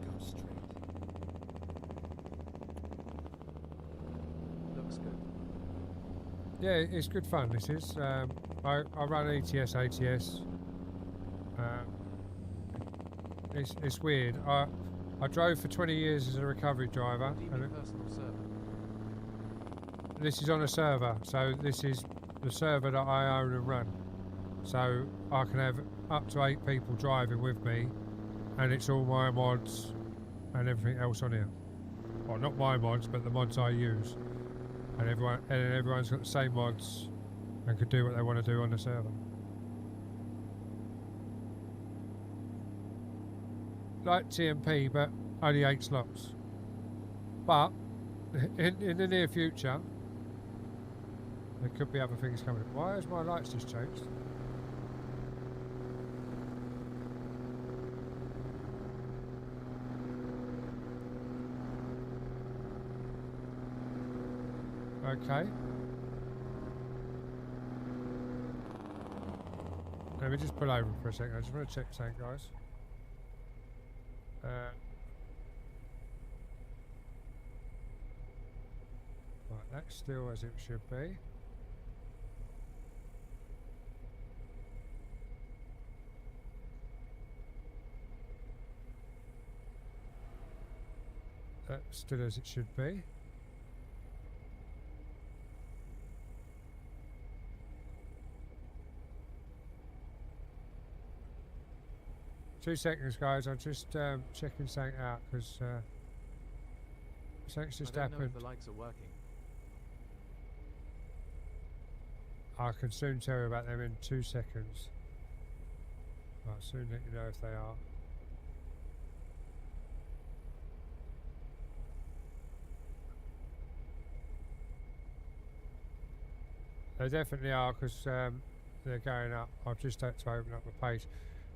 Go straight. Looks good. Yeah, it's good fun. This is. I run ETS ATS. It's weird. I drove for 20 years as a recovery driver, What do you and mean personal server? this is on a server. So this is the server that I own and run. So I can have up to 8 people driving with me, and it's all my mods and everything else on here. Well, not my mods, but the mods I use. And everyone's got the same mods and can do what they want to do on the server. Like TMP, but only 8 slots. But in the near future, there could be other things coming. Why has my lights just changed? Okay. Let me just pull over for a second. I just want to check something, guys. Right, that's still as it should be. That's still as it should be. Two seconds, guys. I'm just checking something out because something's just I don't know happened. if the lights are working. I can soon tell you about them in 2 seconds. I'll soon let you know if they are. They definitely are because they're going up. I've just had to open up the page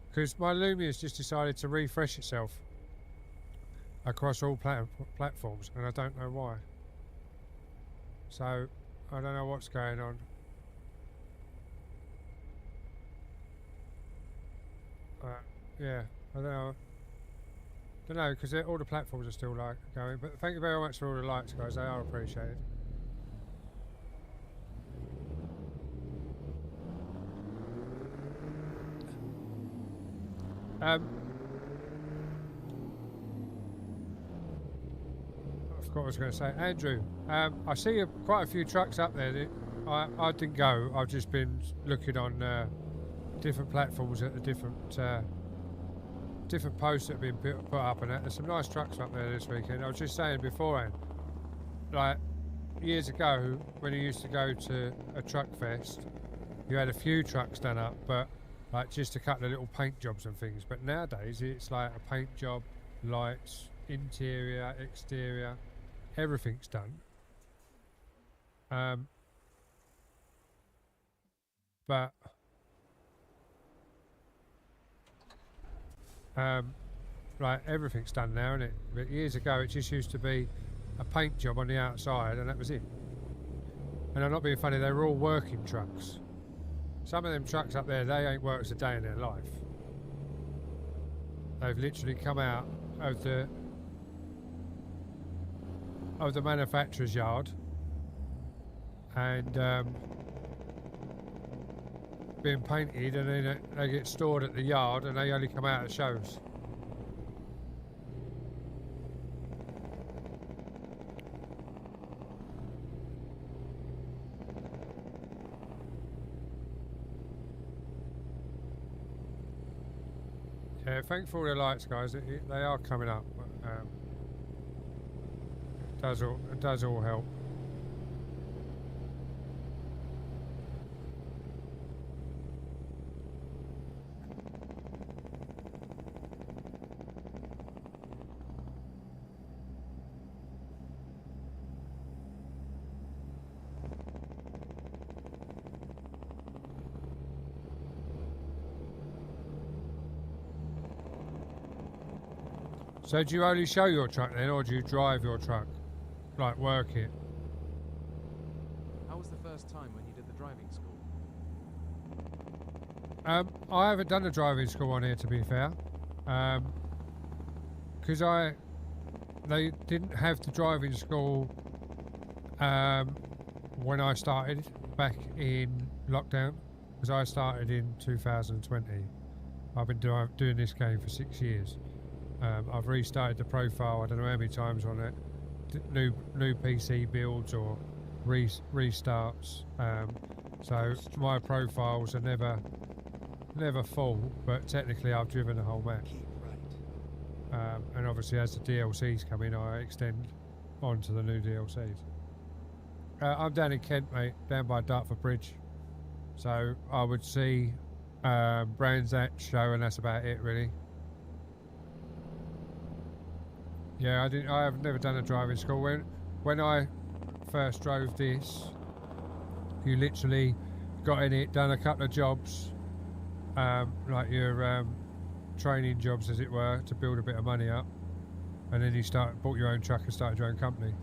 because my Lumia's just decided to refresh itself across all platforms, and I don't know why. So I don't know what's going on. Yeah, I don't know. No, because all the platforms are still like going. But thank you very much for all the likes, guys. They are appreciated. I forgot what I was going to say. Andrew, I see quite a few trucks up there. I didn't go. I've just been looking on different platforms at the different posts that have been put up, and that. There's some nice trucks up there this weekend. I was just saying beforehand, like years ago when you used to go to a truck fest, you had a few trucks done up, but like just a couple of little paint jobs and things. But nowadays it's like a paint job, lights, interior, exterior, everything's done. But like everything's done now, isn't it? But years ago it just used to be a paint job on the outside and that was it. And I'm not being funny, they were all working trucks. Some of them trucks up there, they ain't worked a day in their life. They've literally come out of the manufacturer's yard and being painted, and then they get stored at the yard and they only come out at shows. Yeah, thanks for all the lights, guys. They are coming up. It does all help. So do you only show your truck then, or do you drive your truck? Like work it? How was the first time when you did the driving school? I haven't done a driving school on here, to be fair. Because they didn't have the driving school when I started back in lockdown. Because I started in 2020. I've been doing this game for 6 years. I've restarted the profile I don't know how many times on it. New PC builds or restarts. So my profiles are never full, but technically I've driven the whole map. Keep right. And obviously as the DLCs come in, I extend onto the new DLCs. I'm down in Kent, mate, down by Dartford Bridge. So I would see Brands Hatch show, and that's about it, really. Yeah, I have never done a driving school. When I first drove this, you literally got in it, done a couple of jobs, like your training jobs, as it were, to build a bit of money up, and then you bought your own truck and started your own company.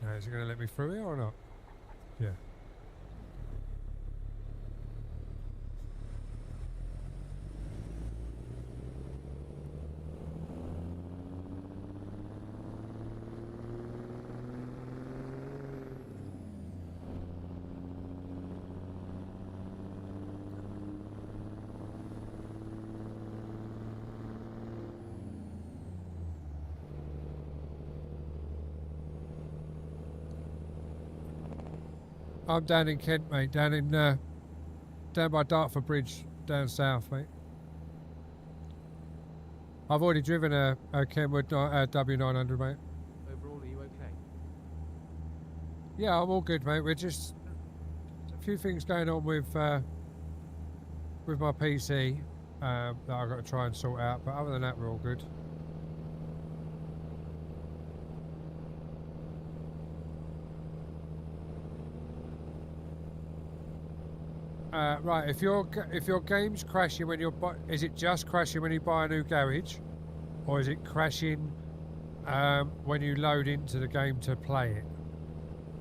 Now, is it going to let me through here or not? Yeah. I'm down in Kent, mate. Down by Dartford Bridge, down south, mate. I've already driven a Kenwood W900, mate. Overall, are you okay? Yeah, I'm all good, mate. We're just a few things going on with my PC that I've got to try and sort out. But other than that, we're all good. Right, if your game's crashing when is it just crashing when you buy a new garage, or is it crashing when you load into the game to play it?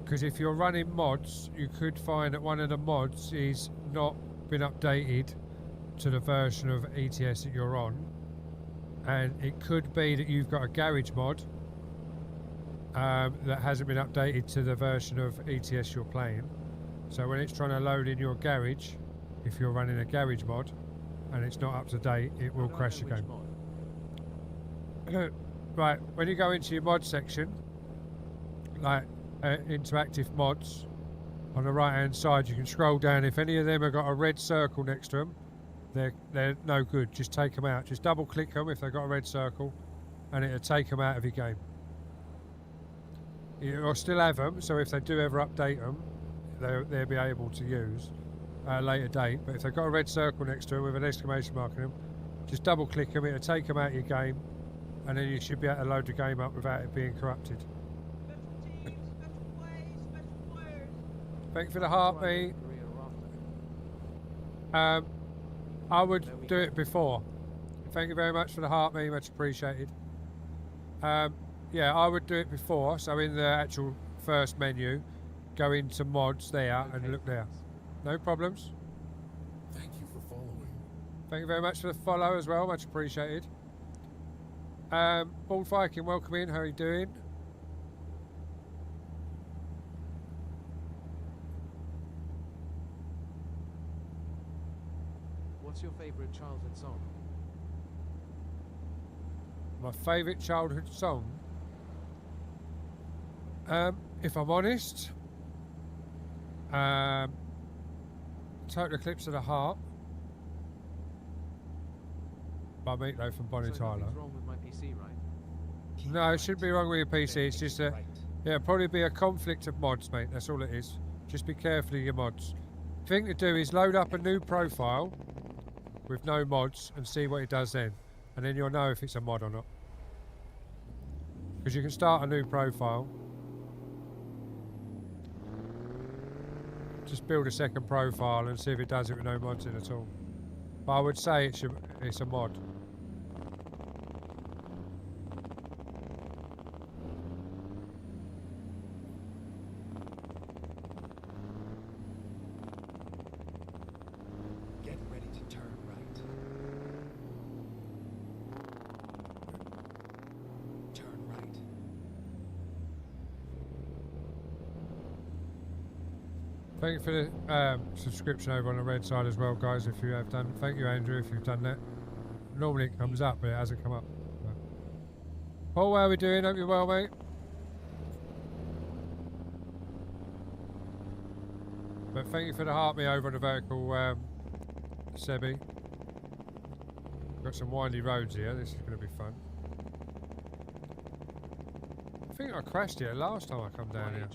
Because if you're running mods, you could find that one of the mods is not been updated to the version of ETS that you're on, and it could be that you've got a garage mod that hasn't been updated to the version of ETS you're playing. So when it's trying to load in your garage, if you're running a garage mod and it's not up to date, it will crash the game. Right, when you go into your mod section, like interactive mods, on the right hand side you can scroll down. If any of them have got a red circle next to them, they're no good. Just take them out. Just double click them if they've got a red circle and it'll take them out of your game. You'll still have them, so if they do ever update them, they'll be able to use at a later date. But if they've got a red circle next to them with an exclamation mark in them, just double click them, it'll take them out of your game, and then you should be able to load the game up without it being corrupted. Thank you for the heartbeat. I would do it before. Thank you very much for the heartbeat, much appreciated. Yeah, I would do it before. So in the actual first menu, go into mods there and look there. No problems. Thank you for following. Thank you very much for the follow as well, much appreciated. Bald Viking, welcome in. How are you doing? What's your favourite childhood song? My favourite childhood song? If I'm honest, Total Eclipse of the Heart by Meatloaf and Bonnie Tyler. Nothing's wrong with my PC, right? No, it shouldn't be wrong with your PC. It's just that, yeah, probably be a conflict of mods, mate. That's all it is. Just be careful of your mods. Thing to do is load up a new profile with no mods and see what it does then, and then you'll know if it's a mod or not. Because you can start a new profile, just build a second profile and see if it does it with no mods in at all. But I would say it's a mod. Get ready to turn right. Turn right. Thank you for the subscription over on the red side as well, guys, if you have done. Thank you, Andrew, if you've done that. Normally it comes up, but it hasn't come up. Paul, how are we doing? Hope you're well, mate. But thank you for the heart me over on the vertical, Sebi. Got some windy roads here. This is going to be fun. I think I crashed here last time I come down here.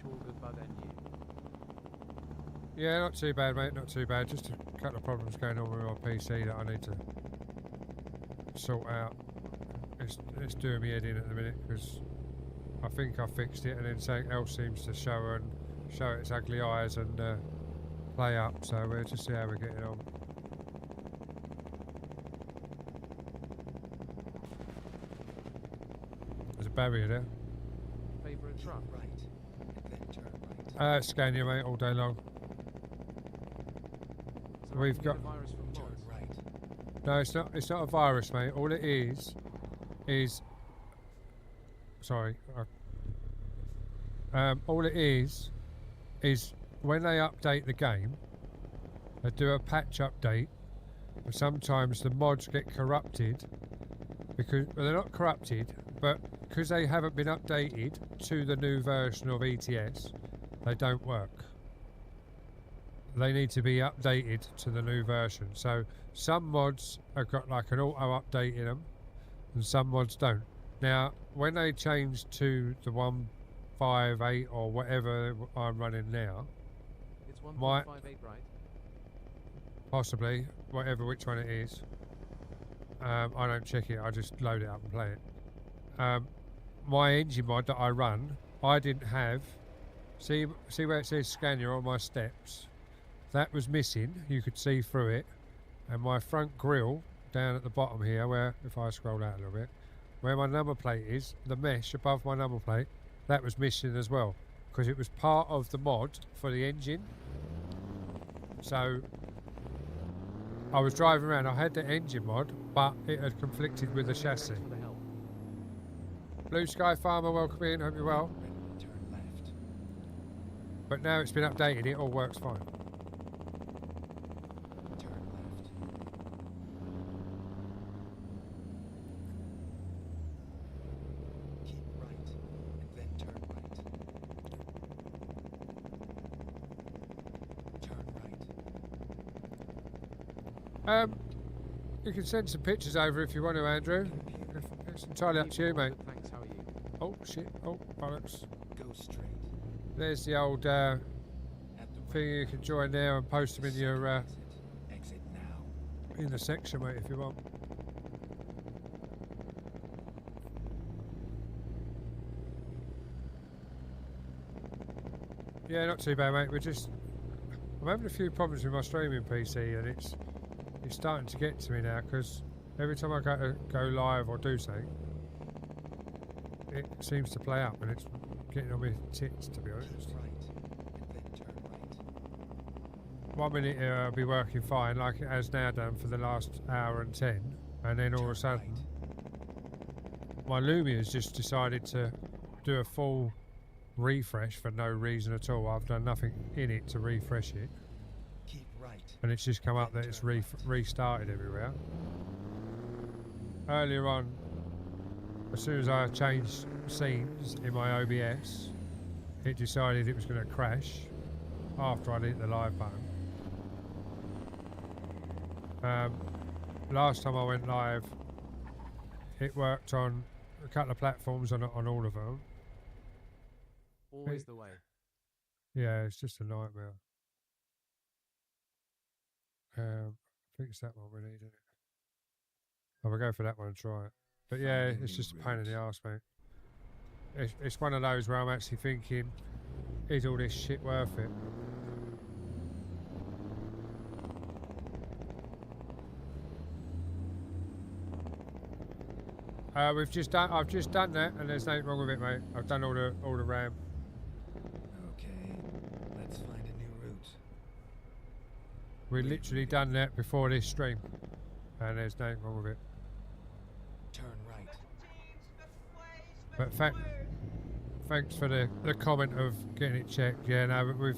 Yeah, not too bad, mate, not too bad. Just a couple of problems going on with my PC that I need to sort out. It's doing me head in at the minute because I think I fixed it and then something else seems to show its ugly eyes and play up. So we'll just see how we're getting on. There's a barrier there. Favourite truck? Right. Then turn right. Scania, mate, all day long. So We've I can got- get a virus from Turn mods. right. No, it's not a virus, mate. All it is sorry. All it is when they update the game, they do a patch update, but sometimes the mods get corrupted because well, they're not corrupted, but because they haven't been updated to the new version of ETS, they don't work. They need to be updated to the new version. So some mods have got like an auto update in them, and some mods don't. Now, when they change to the 1.58 or whatever I'm running now, It's My- 1.58, right? possibly which one it is, I don't check it. I just load it up and play it. My engine mod that I run, I didn't have. See where it says Scania on my steps. That was missing. You could see through it, and my front grille down at the bottom here, where if I scroll out a little bit, where my number plate is, the mesh above my number plate, that was missing as well because it was part of the mod for the engine. So I was driving around. I had the engine mod, but it had conflicted with the chassis. Thanks for the help. Blue Sky Farmer, welcome in. Hope you're well. Ready to turn left. But now it's been updated. It all works fine. Turn left. Keep right, and then turn right. Turn right. You can send some pictures over if you want to, Andrew. It's entirely up to you, mate. Thanks, how are you? Oh shit! Oh bollocks! Go straight. There's the old At the thing you can join there and post them in your exit. Exit now. in the section, mate, if you want. Yeah, not too bad, mate. I'm having a few problems with my streaming PC, and it's starting to get to me now because every time I go live or do something, it seems to play up, and it's getting on my tits, to be honest. Keep right, and then turn right. 1 minute it'll be working fine, like it has now done for the last hour and 10, and then all of a sudden, my Lumia's just decided to do a full refresh for no reason at all. I've done nothing in it to refresh it, Keep right. and it's just come up that it's restarted everywhere. Earlier on, as soon as I changed scenes in my OBS, it decided it was going to crash after I'd hit the live button. Last time I went live, it worked on a couple of platforms on all of them. Always the way. Yeah, it's just a nightmare. I think it's that one we need, isn't it? I will go for that one and try it. But yeah, Find a it's new just a pain in the route. arse, mate. It's one of those where I'm actually thinking, is all this shit worth it? I've just done that, and there's nothing wrong with it, mate. I've done all the RAM. Okay, let's find a new route. We literally done that before this stream, and there's nothing wrong with it. Turn right. But thanks for the comment of getting it checked. Yeah, no, but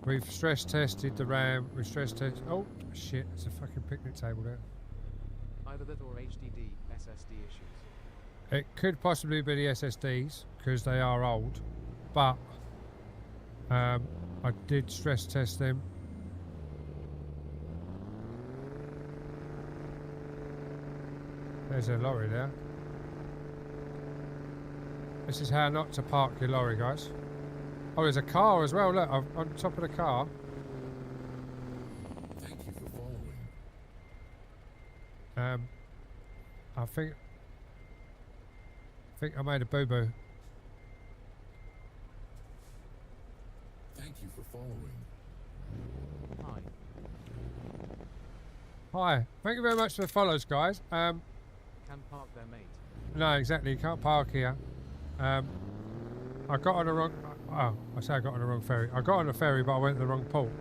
we've stress tested the RAM. We've stress tested. Oh shit! It's a fucking picnic table there. Either that or HDD, SSD issues. It could possibly be the SSDs because they are old, but I did stress test them. There's a lorry there. This is how not to park your lorry, guys. Oh, there's a car as well. Look, I'm on top of the car. Thank you for following. I think I made a boo-boo. Thank you for following. Hi. Hi. Thank you very much for the follows, guys. Can park there, mate. No, exactly. You can't park here. I got on the wrong. Oh, I say I got on the wrong ferry. I got on the ferry, but I went to the wrong port,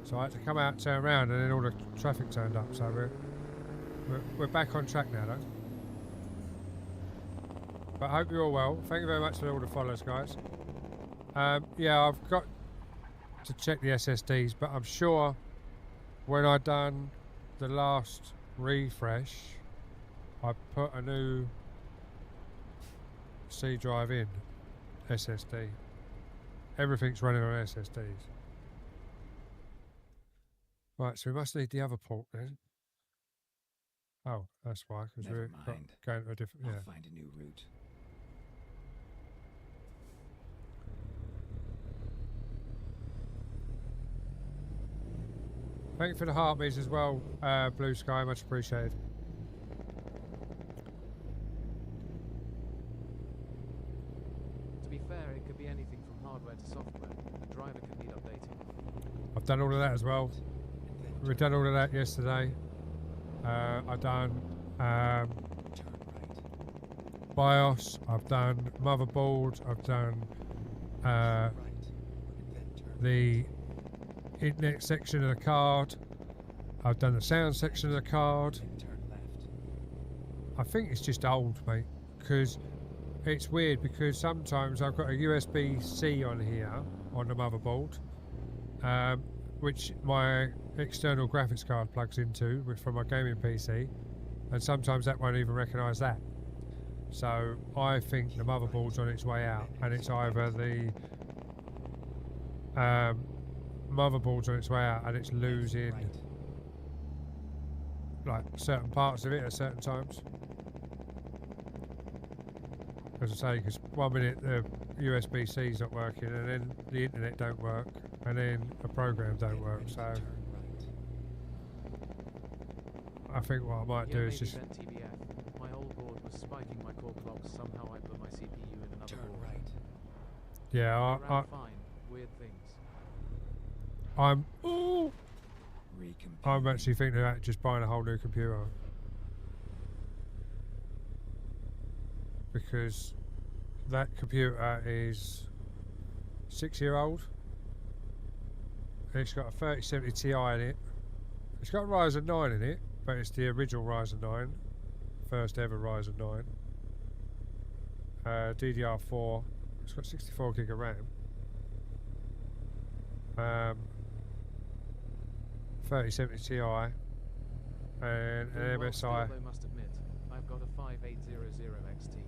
so I had to come out, turn around, and then all the traffic turned up. So we're back on track now, though. But I hope you're all well. Thank you very much for all the follows, guys. Yeah, I've got to check the SSDs, but I'm sure when I done the last refresh, I put a new C drive in SSD. Everything's running on SSDs. Right, so we must need the other port then. Oh, that's why, because Never we're mind. going to a different. Yeah. I'll find a new route. Thank you for the heartbeats as well, Blue Sky. Much appreciated. To be fair, it could be anything from hardware to software. The driver could need updating. I've done all of that as well. And then We've done all of that yesterday. I've done turn right. BIOS. I've done motherboard. I've done Right. And then turn the internet section of the card. I've done the sound section of the card. Then turn left. I think it's just old, mate, because it's weird because sometimes I've got a USB-C on here on the motherboard, which my external graphics card plugs into from my gaming PC, and sometimes that won't even recognise that. So I think the motherboard's on its way out, and it's either the motherboard's on its way out and it's losing Right. like certain parts of it at certain times. As I say, because 1 minute the USB-C's not working, and then the internet don't work, and then the program don't Get work. ready to So turn right. I think what I might Yeah, do is maybe just then TBF. My old board was spiking my core clocks. Somehow I put my CPU in another Turn board. right. yeah. They ran fine. Weird things. I'm Recompute. actually thinking about just buying a whole new computer, because that computer is 6-year-old. It's got a 3070 Ti in it. It's got a Ryzen 9 in it, but it's the original Ryzen 9, first ever Ryzen 9. DDR4. It's got 64 gig of RAM. 3070 Ti and an Doing well still, MSI. though, must admit. I've got a 5800 XT.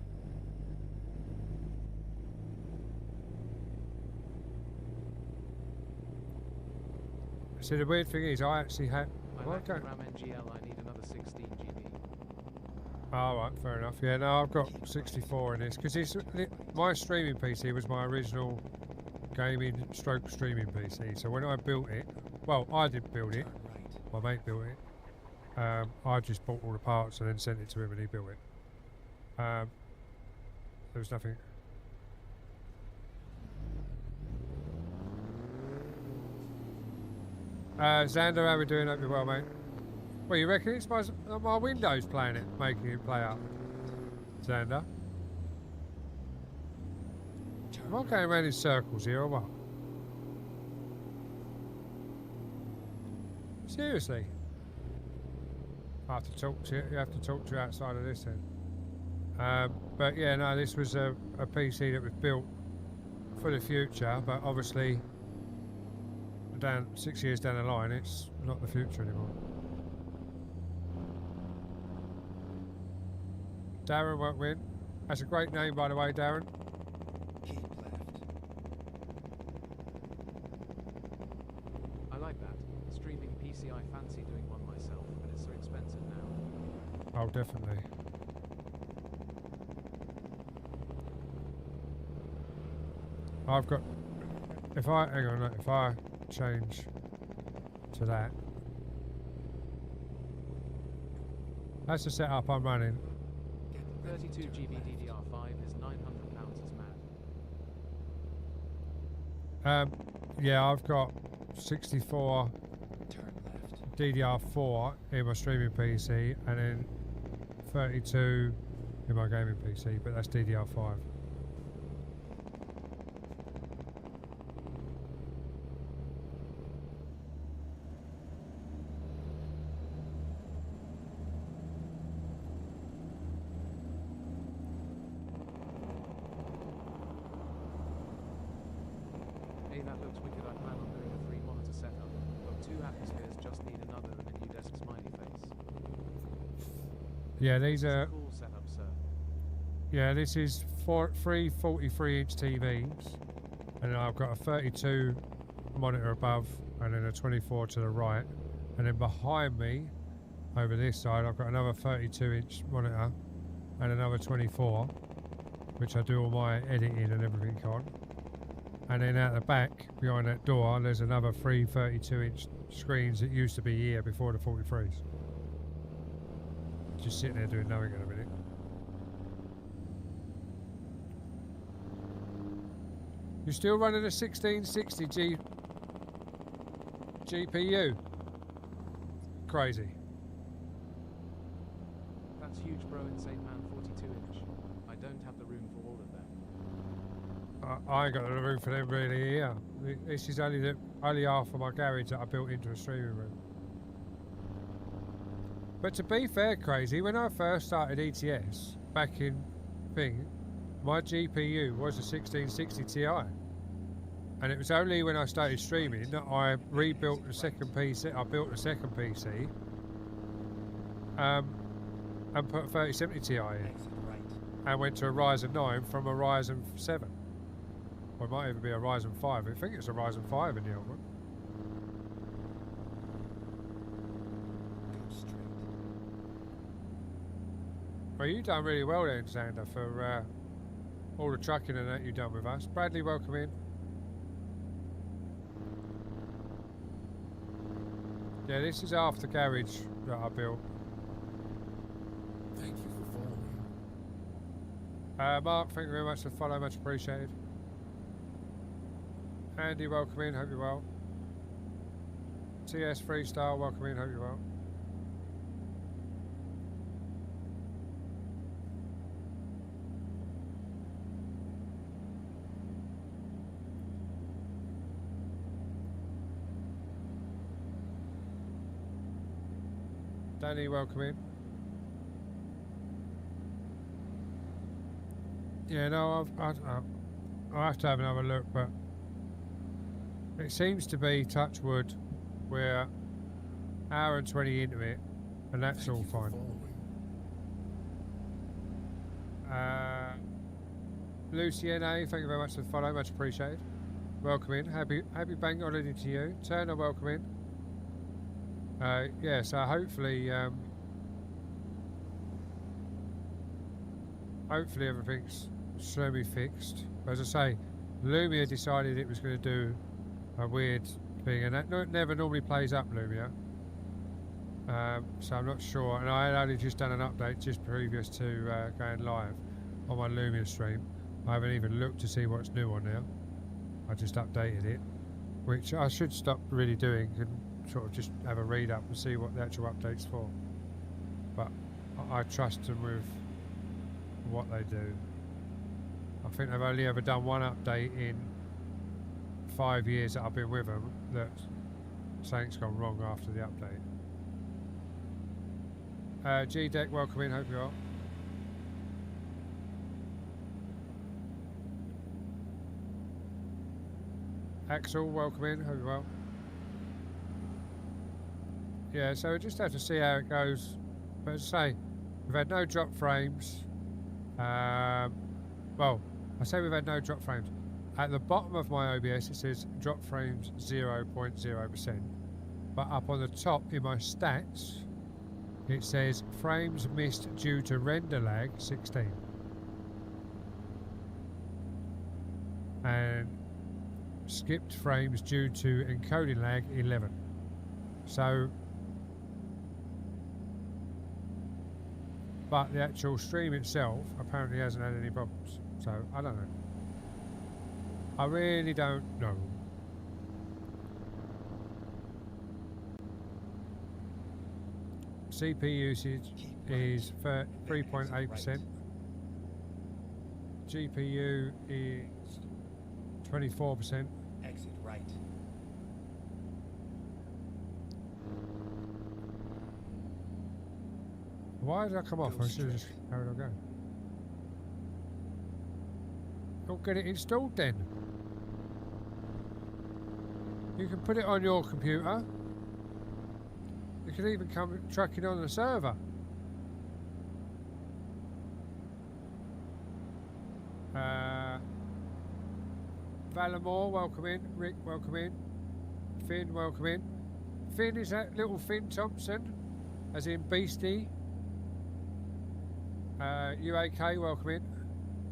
See, the weird thing is, I actually had. My Am I Mac going? RAM NGL, I need another 16 GB. Oh, right, fair enough. Yeah, no, I've got 64 in this because my streaming PC was my original gaming stroke streaming PC. So when I built it, well, I didn't build it. Turn right. My mate built it. I just bought all the parts and then sent it to him, and he built it. There was nothing. Xander, how we doing? Hope you're well, mate. Well, you reckon it's my Windows playing it, making it play up? Xander? Turn Am I right. going around in circles here or what? Seriously? I have to talk to you. You have to talk to you outside of this then. But yeah, no, this was a PC that was built for the future, but obviously, 6 years down the line, it's not the future anymore. Darren won't win. That's a great name, by the way, Darren. Keep left. I like that. Streaming PC, I fancy doing one myself, but it's so expensive now. Oh, definitely. I've got. If I hang on, look, if I change to that, that's the setup I'm running. Get ready to 32 turn GB left. DDR5 is £900 as mad. Yeah, I've got 64 Turn left. DDR4 in my streaming PC, and then 32 in my gaming PC, but that's DDR5. Hey, that looks wicked. I plan on doing a 3-monitor setup. Got 2 atmospheres, just need another and a new desk smiley face. Yeah, these This is a are. cool setup, sir. Yeah, this is three 43-inch TVs, and then I've got a 32 monitor above, and then a 24 to the right, and then behind me, over this side, I've got another 32-inch monitor, and another 24, which I do all my editing and everything on. And then out the back, behind that door, there's another 3 32-inch screens that used to be here before the 43s. Just sitting there doing nothing in a minute. You're still running a 1660 GPU? Crazy. That's huge, bro. Insane man, 42-inch. I don't have the room for all of them. I ain't got the room for them really here. This is only half of my garage that I built into a streaming room. But to be fair, Crazy, when I first started ETS back in thing, my GPU was a 1660 Ti. And it was only when I started streaming that I rebuilt the second PC. I built a second PC and put a 3070 Ti in. Exit right. And went to a Ryzen 9 from a Ryzen 7. Or it might even be a Ryzen 5. I think it's a Ryzen 5 in the old one. Go straight. Well, you've done really well then, Xander, for all the trucking and that you've done with us. Bradley, welcome in. Yeah, this is after garage that I built. Thank you for following. Mark, thank you very much for the follow, much appreciated. Andy, welcome in, hope you're well. TS Freestyle, welcome in, hope you're well. Danny, welcome in. Yeah, no, I'll have to have another look, but it seems to be, touch wood, we're hour and 20 into it, and that's all fine. Lucienne, thank you very much for the follow, much appreciated. Welcome in. Happy bank holiday to you. Turner, welcome in. Yeah, so hopefully everything's slowly fixed. As I say, Lumia decided it was going to do a weird thing, and that never normally plays up, Lumia. So I'm not sure, and I had only just done an update just previous to going live on my Lumia stream. I haven't even looked to see what's new on there. I just updated it, which I should stop really doing and sort of just have a read up and see what the actual update's for. But I trust them with what they do. I think they've only ever done one update in 5 years that I've been with them that something's gone wrong after the update. G-Deck, welcome in, hope you're well. Axel, welcome in, hope you're well. Yeah, so we just have to see how it goes. But as I say, we've had no drop frames. Well, I say we've had no drop frames. At the bottom of my OBS it says drop frames 0.0%. But up on the top in my stats it says frames missed due to render lag 16. And skipped frames due to encoding lag 11. So, but the actual stream itself apparently hasn't had any problems. So, I don't know. I really don't know. CPU usage is 3.8%. GPU is 24%. Exit right. Why did I come off? Go I should have just carried on going. Don't get it installed then. You can put it on your computer. You can even come tracking on the server. Valamore, welcome in. Rick, welcome in. Finn, welcome in. Finn, is that little Finn Thompson? As in Beastie. UAK, welcome in.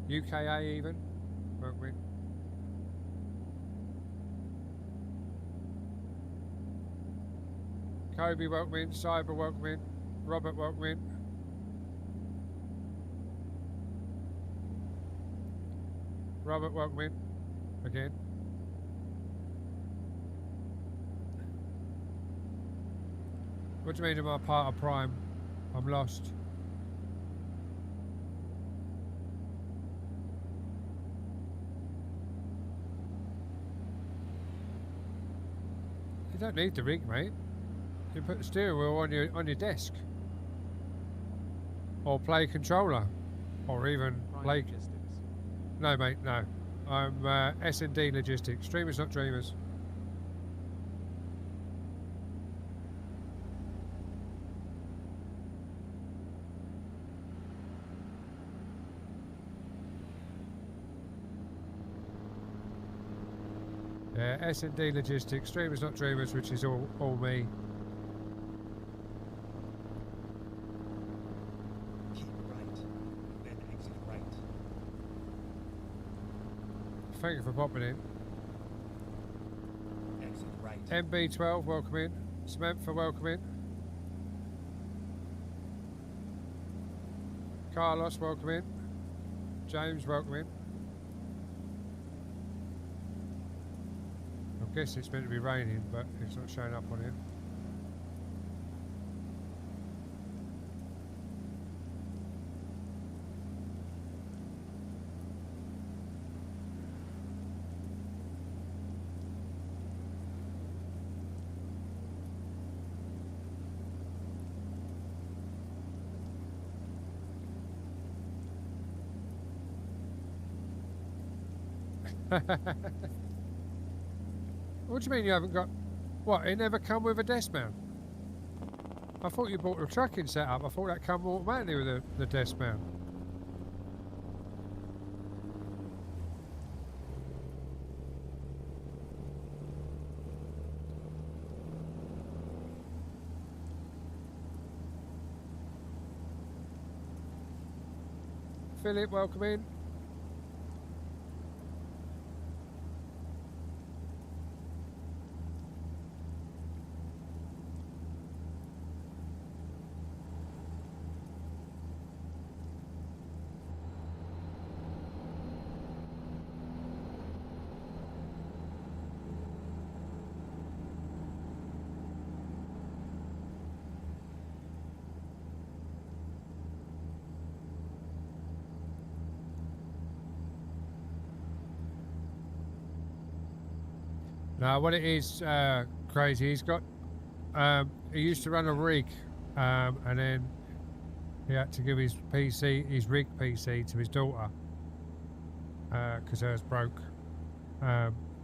UKA even. Welcome in. Kobe, welcome in. Cyber, welcome in. Robert, welcome in. Robert, welcome in. Again. What do you mean am I part of Prime? I'm lost. You don't need the rig, mate. You put the steering wheel on your desk. or play controller, or even Prime play. Logistics. No, mate, no. I'm S&D Logistics. Streamers, not dreamers. Yeah, S&D Logistics. Streamers, not dreamers, which is all me. Keep right, then exit right. Thank you for popping in. Exit right. MB12, welcome in. Samantha, welcome in. Carlos, welcome in. James, welcome in. I guess it's meant to be raining, but it's not showing up on here. What do you mean you haven't got... What, it never come with a desk mount? I thought you bought a trucking setup. I thought that come automatically with the desk mount. Philip, welcome in. Now, what it is, crazy, he's got, he used to run a rig, and then he had to give his PC, his rig PC to his daughter, because hers broke.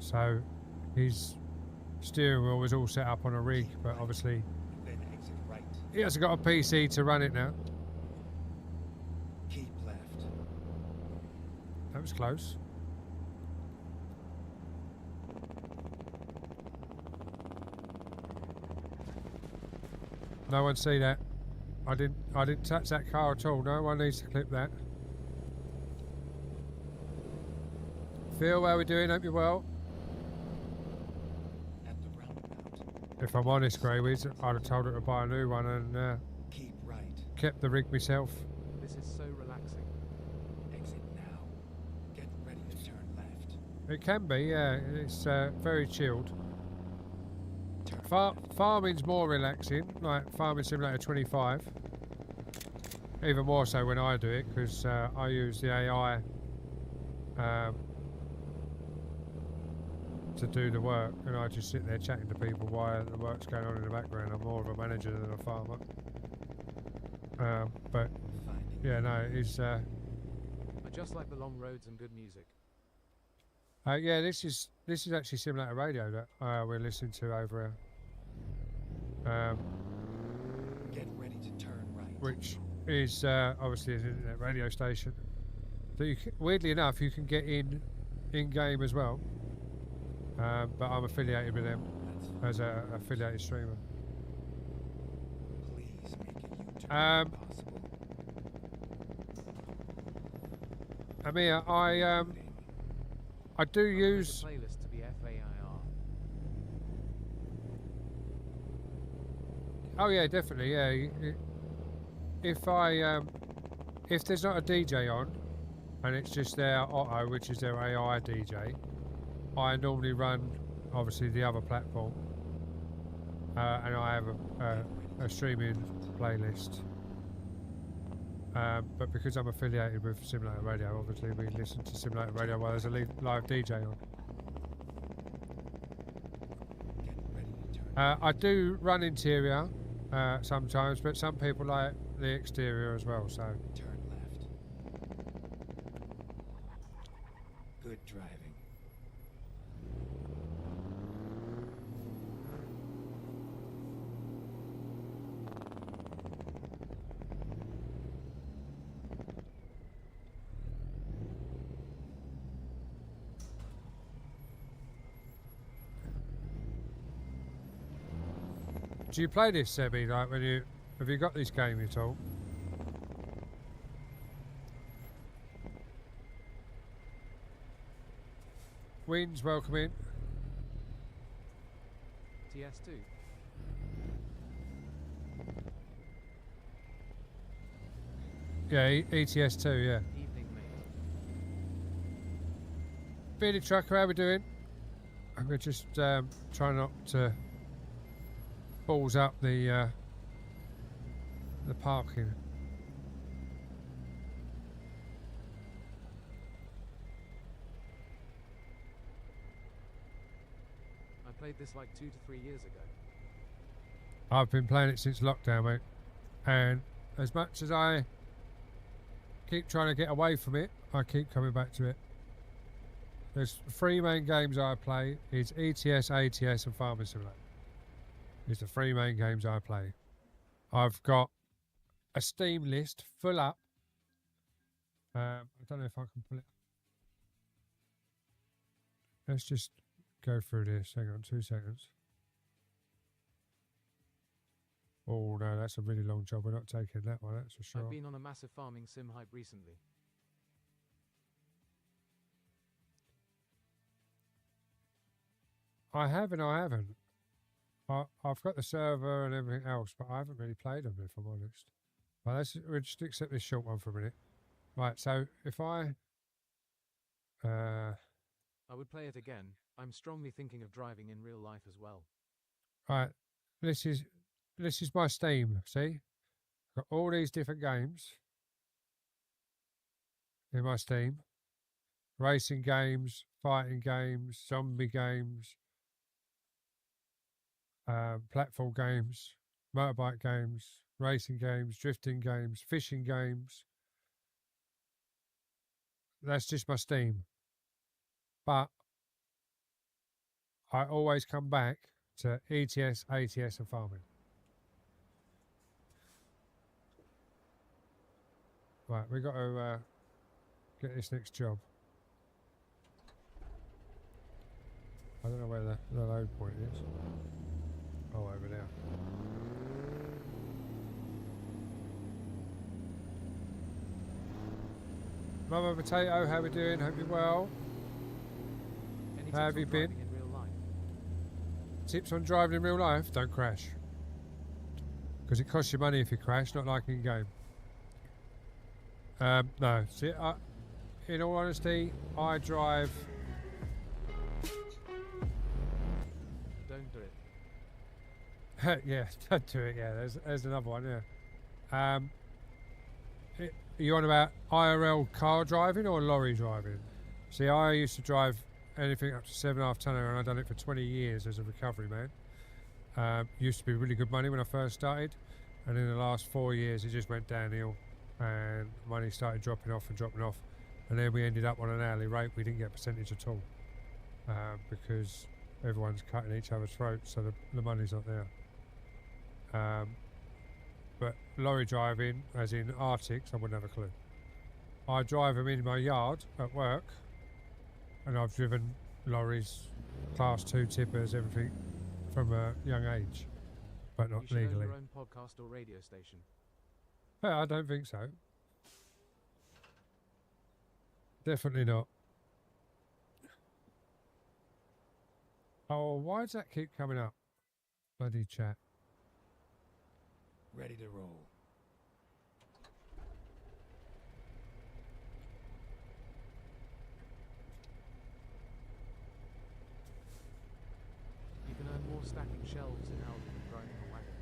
So his steering wheel was all set up on a rig, but obviously Then exit right. he hasn't got a PC to run it now. Keep left. That was close. No one see that. I didn't touch that car at all. No one needs to clip that. Phil, how we doing? Hope you're well. At the roundabout. If I'm honest, Greywiz, I'd have told her to buy a new one and Keep right. kept the rig myself. This is so relaxing. Exit now. Get ready to turn left. It can be, yeah. It's very chilled. Turn Farming's more relaxing, like Farming Simulator 25. Even more so when I do it, because I use the AI to do the work, and I just sit there chatting to people while the work's going on in the background. I'm more of a manager than a farmer. But finding yeah, no, it's I just like the long roads and good music. yeah, this is actually Simulator Radio that we're listening to over here. Get ready to turn right. Which is obviously an internet radio station. So weirdly enough, you can get in game as well. But I'm affiliated with them That's as a affiliated streamer. Please make a U-turn if possible. Amir, I do use. Make a playlist to be FAIR. Oh yeah, definitely. Yeah, if there's not a DJ on, and it's just their Otto, which is their AI DJ, I normally run obviously the other platform, and I have a streaming playlist. But because I'm affiliated with Simulator Radio, obviously we listen to Simulator Radio while there's a live DJ on. Get ready to turn I do run interior, sometimes, but some people like the exterior as well. So Turn left. Good driving. do you play this, Sebi? Like when you have you got this game at all? Winds welcome in. TS2. Yeah, ETS 2. Yeah. Evening, mate. Bearded Trucker, how we doing? We're just trying not to balls up the parking. I played this like 2 to 3 years ago. I've been playing it since lockdown, mate, and as much as I keep trying to get away from it, I keep coming back to it. There's 3 main games I play. It's ETS, ATS and Farming Simulator. It's the 3 main games I play. I've got a Steam list full up. I don't know if I can pull it. Let's just go through this. Hang on 2 seconds. Oh no, that's a really long job. We're not taking that one, that's for sure. I've been on a massive farming sim hype recently. I have and I haven't. I've got the server and everything else, but I haven't really played them, if I'm honest. Well, we'll just accept this short one for a minute. Right, so if I would play it again. I'm strongly thinking of driving in real life as well. right, this is my Steam. See, got all these different games in my Steam: racing games, fighting games, zombie games, platform games, motorbike games, racing games, drifting games, fishing games. That's just my Steam. But I always come back to ETS, ATS and farming. Right, we've got to get this next job. I don't know where the load point is. Oh, over there. Mama Potato, how we doing? Hope you're well. Any How have tips you on been? driving in real life? Tips on driving in real life? Don't crash. Because it costs you money if you crash, not like in game. No. See, in all honesty, I drive... Don't do it. yeah, don't do it, yeah. There's another one, yeah. Are you on about IRL car driving or lorry driving? See, I used to drive anything up to 7.5 tonner and I've done it for 20 years as a recovery man. Used to be really good money when I first started, and in the last 4 years it just went downhill and money started dropping off, and then we ended up on an hourly rate. We didn't get a percentage at all because everyone's cutting each other's throats, so the money's not there. But lorry driving, as in Arctics, I wouldn't have a clue. I drive them in my yard at work, and I've driven lorries, class 2 tippers, everything from a young age, but not You should legally. own your own podcast or radio station. I don't think so. Definitely not. Oh, why does that keep coming up? Bloody chat. Ready to roll. You can earn more stacking shelves in Aldi than driving a wagon.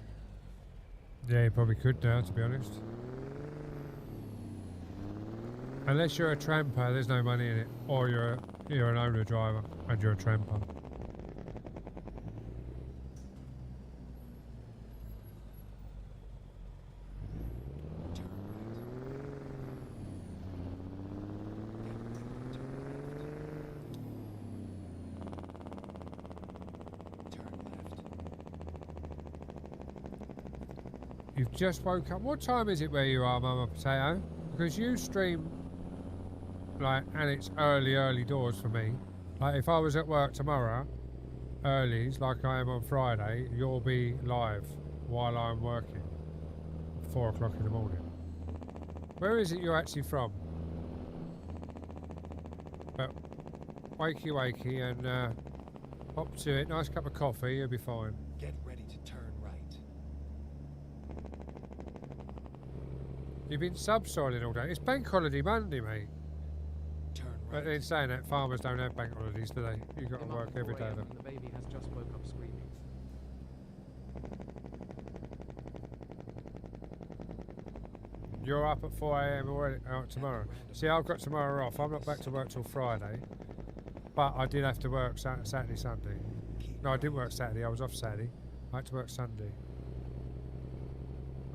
Yeah, you probably could now, to be honest. Unless you're a tramper, there's no money in it. Or you're an owner driver and you're a tramper. You've just woke up. What time is it where you are, Mama Potato? Because you stream, like, and it's early doors for me. Like, if I was at work tomorrow, earlies, like I am on Friday, you'll be live while I'm working. 4 o'clock in the morning. Where is it you're actually from? But wakey and hop to it. Nice cup of coffee, you'll be fine. Get ready to turn right. You've been subsoiling all day. It's bank holiday Monday, mate. Turn But right. in saying that, farmers don't have bank holidays, do they? You've got to Came up work at every 4 day a.m. though. and the baby has just woke up screaming. You're up at 4 a.m. already tomorrow. See, I've got tomorrow off. I'm not back to work till Friday. But I did have to work Saturday, Sunday. Keep No, I didn't right. work Saturday. I was off Saturday. I had to work Sunday.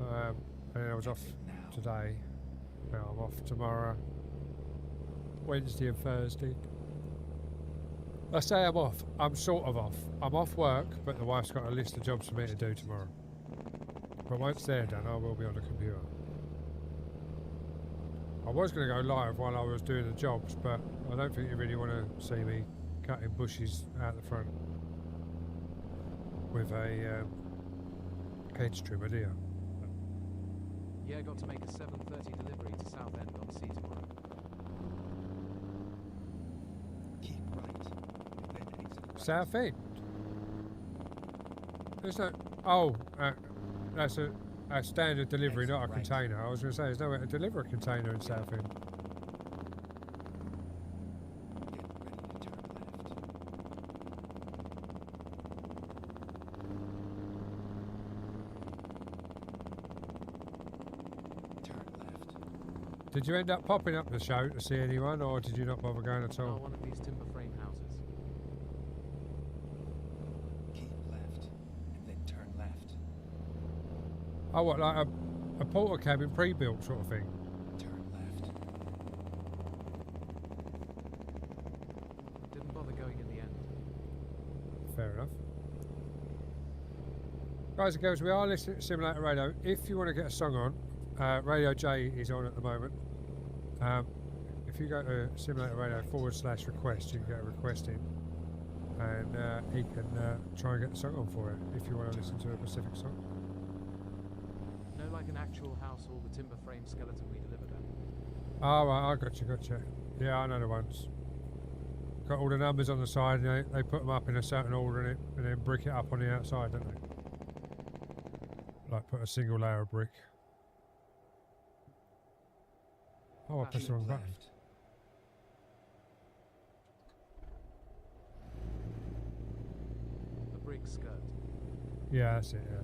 And then I was off Exit now. today. Now I'm off tomorrow, Wednesday and Thursday. I say I'm off. I'm sort of off. I'm off work, but the wife's got a list of jobs for me to do tomorrow. But once they're done, I will be on the computer. I was going to go live while I was doing the jobs, but I don't think you really want to see me cutting bushes out the front with a hedge trimmer, do you? Yeah, got to make a 7:30 delivery to Southend on Sea tomorrow. Keep right. And then exit right. South End. There's no. Oh, that's a standard delivery, Exit not a right. container. I was going to say there's nowhere to deliver a container in South End. Get ready to turn left. Turn left. Did you end up popping up the show to see anyone, or did you not bother going at Oh, all? one of these timber frame houses. Keep left. And then turn left. Oh, what, like a porter cabin pre-built sort of thing? Turn left. Didn't bother going in the end. Fair enough. Guys and girls, we are listening to Simulator Radio. If you want to get a song on, Radio J is on at the moment. If you go to Simulator Radio /request, you can get a request in. And he can try and get the song on for you if you want to listen to a specific song. No, like an actual house, all the timber frame skeleton we delivered at. Oh, right, I gotcha. Yeah, I know the ones. Got all the numbers on the side, and they put them up in a certain order and then brick it up on the outside, don't they? Like put a single layer of brick. Oh, I pressed the wrong button. Left. A brick skirt. Yeah, that's it, yeah.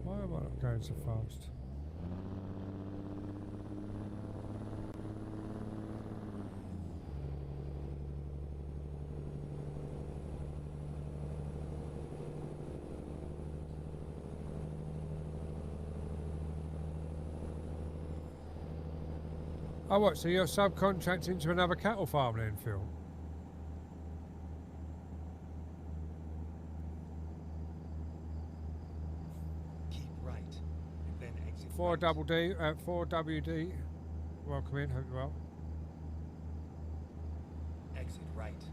Why am I not going so fast? Oh, what? So you're subcontracting to another cattle farm then, Phil? Keep right. And then exit 4 right. double D, 4 WD. Welcome in, hope you're well. Exit right.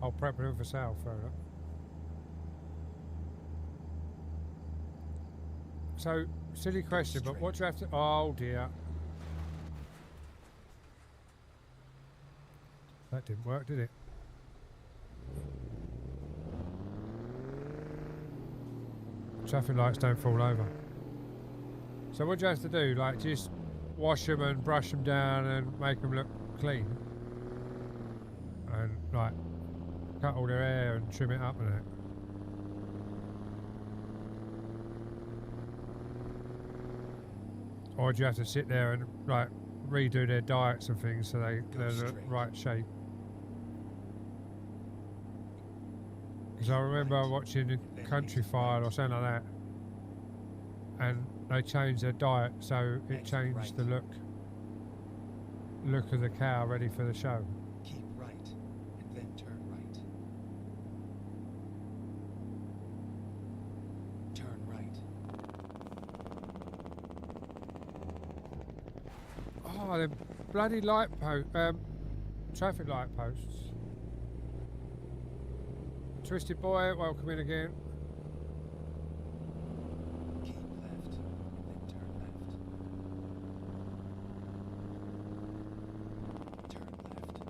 I'll prep them for sale, fair enough. So, silly question, but what do you have to... Oh dear. That didn't work, did it? Traffic lights don't fall over. So what do you have to do? Like, just wash them and brush them down and make them look clean? And, like, cut all their hair and trim it up and that? Or do you have to sit there and like redo their diets and things so they're the right shape? Because I remember watching the Country File or something like that, and they changed their diet so it changed the look of the cow ready for the show. Keep right, and then turn right. Turn right. Oh, the bloody traffic light posts. Twisted Boy, welcome in again. Keep left, and then turn left. Turn left.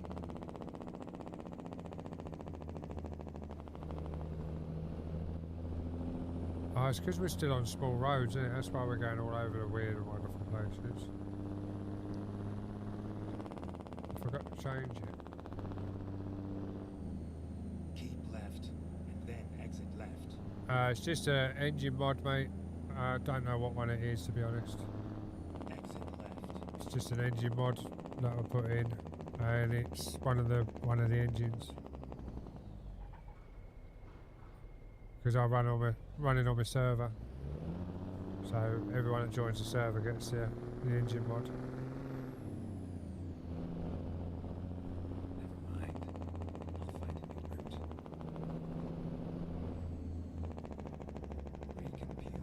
Oh, it's because we're still on small roads, isn't it? That's why we're going all over the weird and wonderful places. I forgot to change it. Keep left, and then exit left. It's just an engine mod, mate. I don't know what one it is, to be honest. Exit left. It's just an engine mod that I put in, and it's one of the engines. Because I running on my server, so everyone that joins the server gets the engine mod. Never mind. I'll find a new route. Recomputing.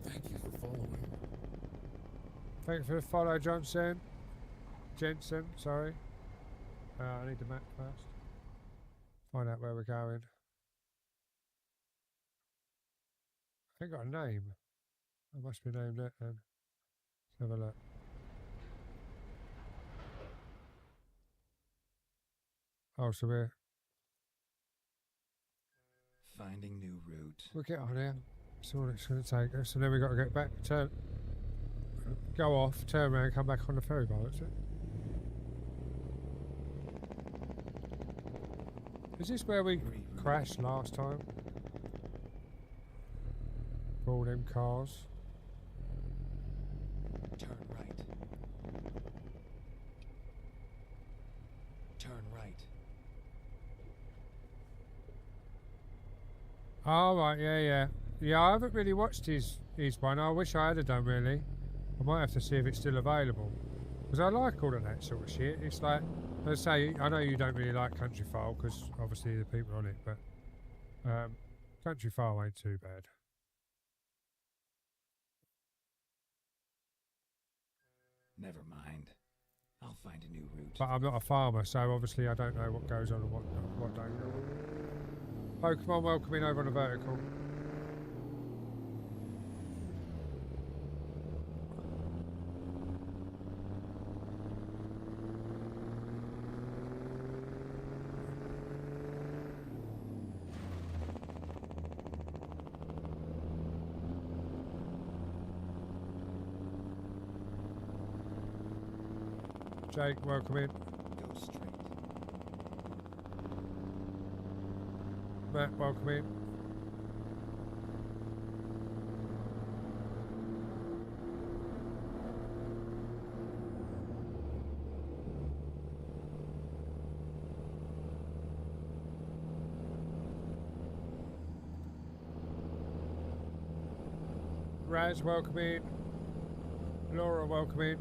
Thank you for following. Thanks for the follow, Jensen, sorry. I need the map first. Find out where we're going. I ain't got a name. I must be named it then. Let's have a look. Oh, so Finding new route. we'll get on here. That's all it's going to take us. And then we've got to get back, go off, turn around, come back on the ferry boat, that's it. Is this where we crashed last time? For all them cars. Turn right. Turn right. Oh, right, yeah. Yeah, I haven't really watched his one. I wish I had done, really. I might have to see if it's still available. Because I like all of that sort of shit. It's like, let's say, I know you don't really like Country File, because obviously the people on it, but Country File ain't too bad. Never mind. I'll find a new route. But I'm not a farmer, so obviously I don't know what goes on and what don't go on. Pokemon, welcome in over on the vertical. Jake, welcome in. Go straight. Matt, welcome in. Raz, welcome in. Laura, welcome in.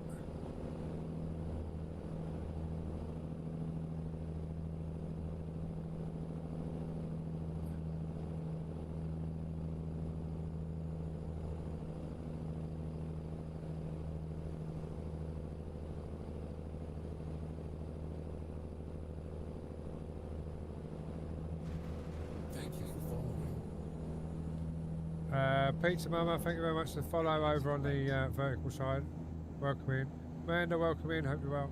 Thank you for following. Pizza Mama, thank you very much for the follow over on the vertical side. Welcome in. Amanda, welcome in. Hope you're well.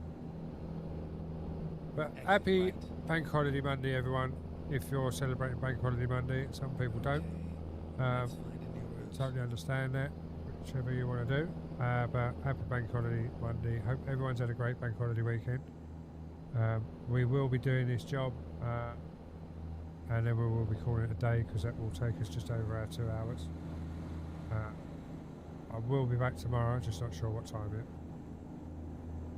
But happy Bank Holiday Monday, everyone. If you're celebrating Bank Holiday Monday, some people don't. Let's find a new route. Totally understand that, whichever you want to do. But happy Bank Holiday Monday. Hope everyone's had a great Bank Holiday weekend. We will be doing this job and then we will be calling it a day because that will take us just over our 2 hours. I will be back tomorrow, just not sure what time yet.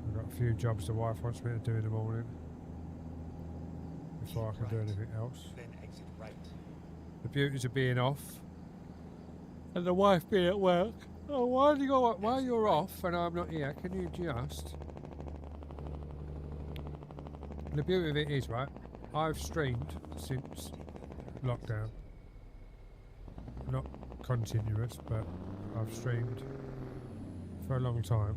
I've got a few jobs the wife wants me to do in the morning before I can do anything else. Then exit right. The beauties of being off and the wife being at work. Oh, while you're off and I'm not here, can you just... The beauty of it is, right, I've streamed since lockdown. Not continuous, but I've streamed for a long time.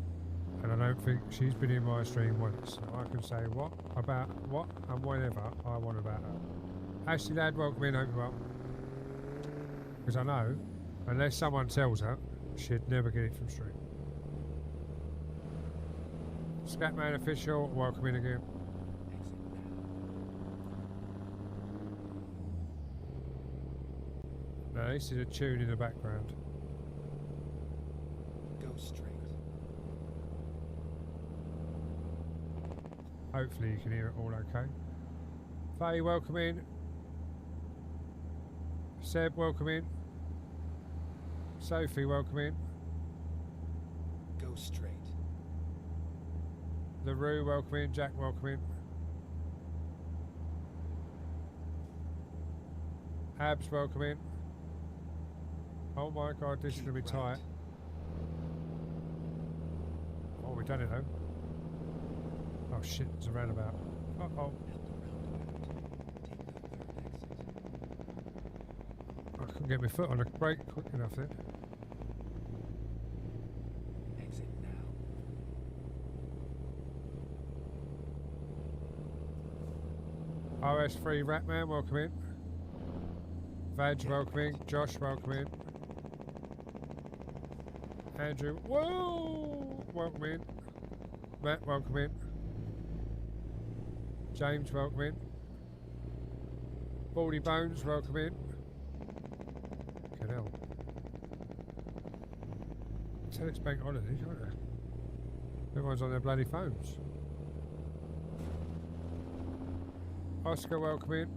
And I don't think she's been in my stream once. So I can say what about what and whenever I want about her. Ashley Lad, welcome in, hope you're well. Because I know, unless someone tells her, she'd never get it from stream. Scatman Official, welcome in again. Now this is a tune in the background. Go straight. Hopefully you can hear it all okay. Faye, welcome in. Seb, welcome in. Sophie, welcome in. Go straight. LaRue, welcome in. Jack, welcome in. Abs, welcome in. Oh my god, this is going to be tight. Oh, we've done it though. Oh shit, there's a roundabout. Uh-oh. I couldn't get my foot on the brake quick enough then. Exit now. OS3 Ratman, welcome in. Vag, welcome in. Josh, welcome in. Andrew, whoa! Welcome in. Matt, welcome in. James, welcome in. Baldy Bones, welcome in. Fucking hell. Tell it's bank holiday, can't they? Everyone's on their bloody phones. Oscar, welcome in.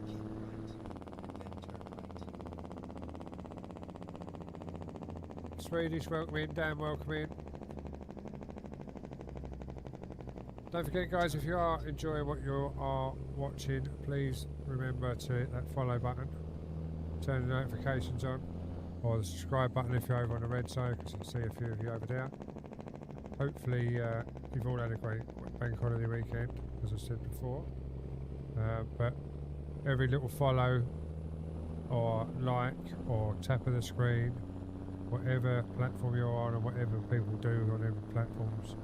Keep right. And then turn right. Swedish, welcome in. Dan, welcome in. Don't forget, guys, if you are enjoying what you are watching, please remember to hit that follow button, turn the notifications on, or the subscribe button if you're over on the red side, because I see a few of you over there. Hopefully, you've all had a great bank holiday weekend, as I said before. But every little follow, or like, or tap of the screen, whatever platform you're on, and whatever people do on every platforms,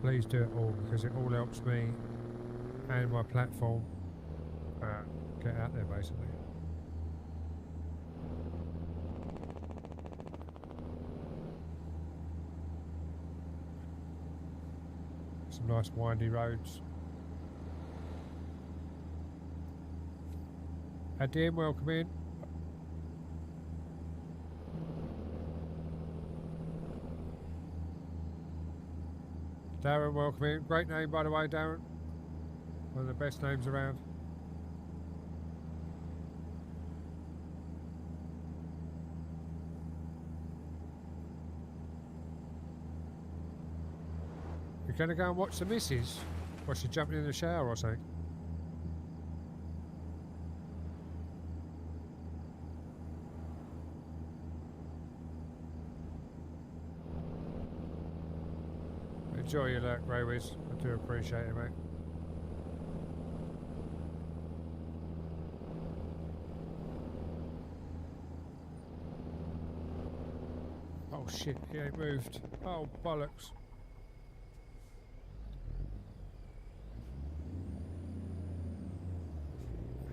please do it all, because it all helps me and my platform get out there, basically. Some nice windy roads. Adim, welcome in. Darren, welcome in. Great name, by the way, Darren. One of the best names around. You're going to go and watch the missus? Or she's jumping in the shower or something? Enjoy your lurk, Greywiz. I do appreciate it, mate. Oh shit, he ain't moved. Oh bollocks.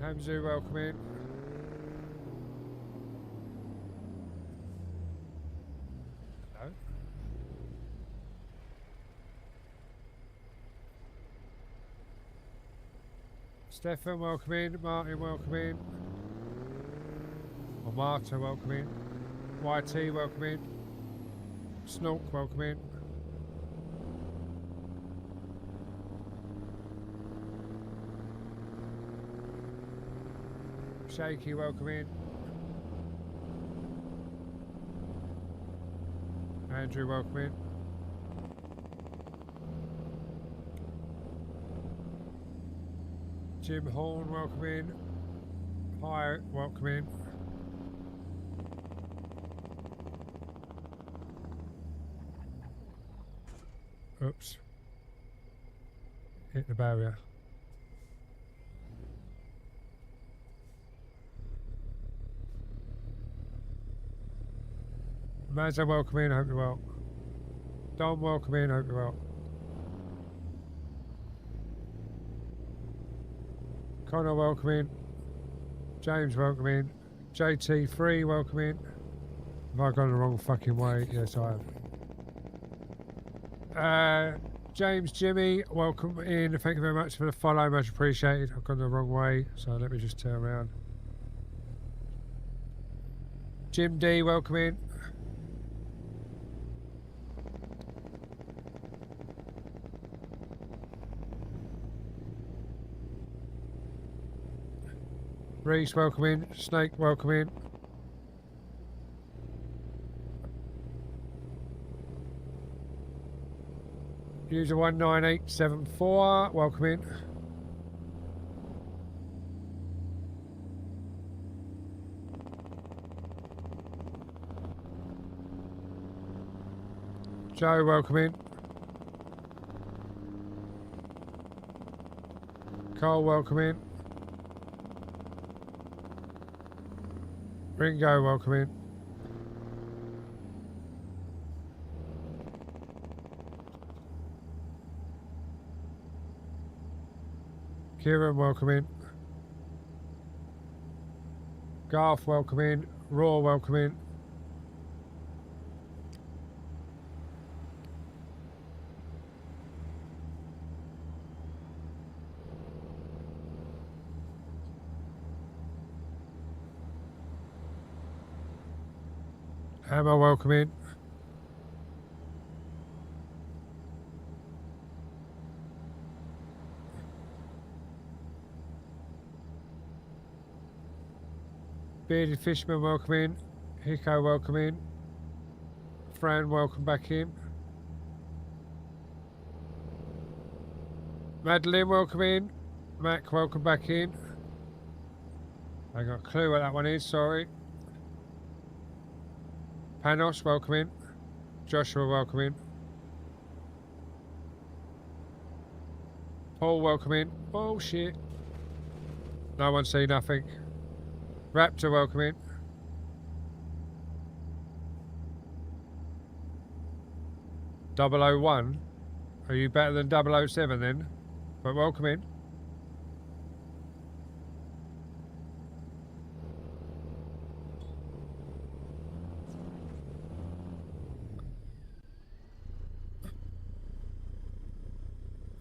Hamzu, welcome in. Hello. Stefan, welcome in. Martin, welcome in. Or Marta, welcome in. YT, welcome in. Snork, welcome in. Shaky, welcome in. Andrew, welcome in. Jim Horn, welcome in. Hi, welcome in. Oops. Hit the barrier. Mazza, welcome in, hope you're well. Don, welcome in, hope you're well. Connor, welcome in. James, welcome in. JT3, welcome in. Have I gone the wrong fucking way? Yes, I have. James, Jimmy, welcome in. Thank you very much for the follow, much appreciated. I've gone the wrong way, so let me just turn around. Jim D, welcome in. Reese, welcome in. Snake, welcome in. User 19874, welcome in. Joe, welcome in. Carl, welcome in. Ringo, welcome in. Kieran, welcome in. Garth, welcome in. Raw, welcome in. Hammer, welcome in. Bearded Fishman, welcome in. Hiko, welcome in. Fran, welcome back in. Madeline, welcome in. Mac, welcome back in. I got a clue what that one is, sorry. Panos, welcome in. Joshua, welcome in. Paul, welcome in. Oh shit. No one see nothing. Raptor, welcome in. .001. Are you better than 007 then? But welcome in.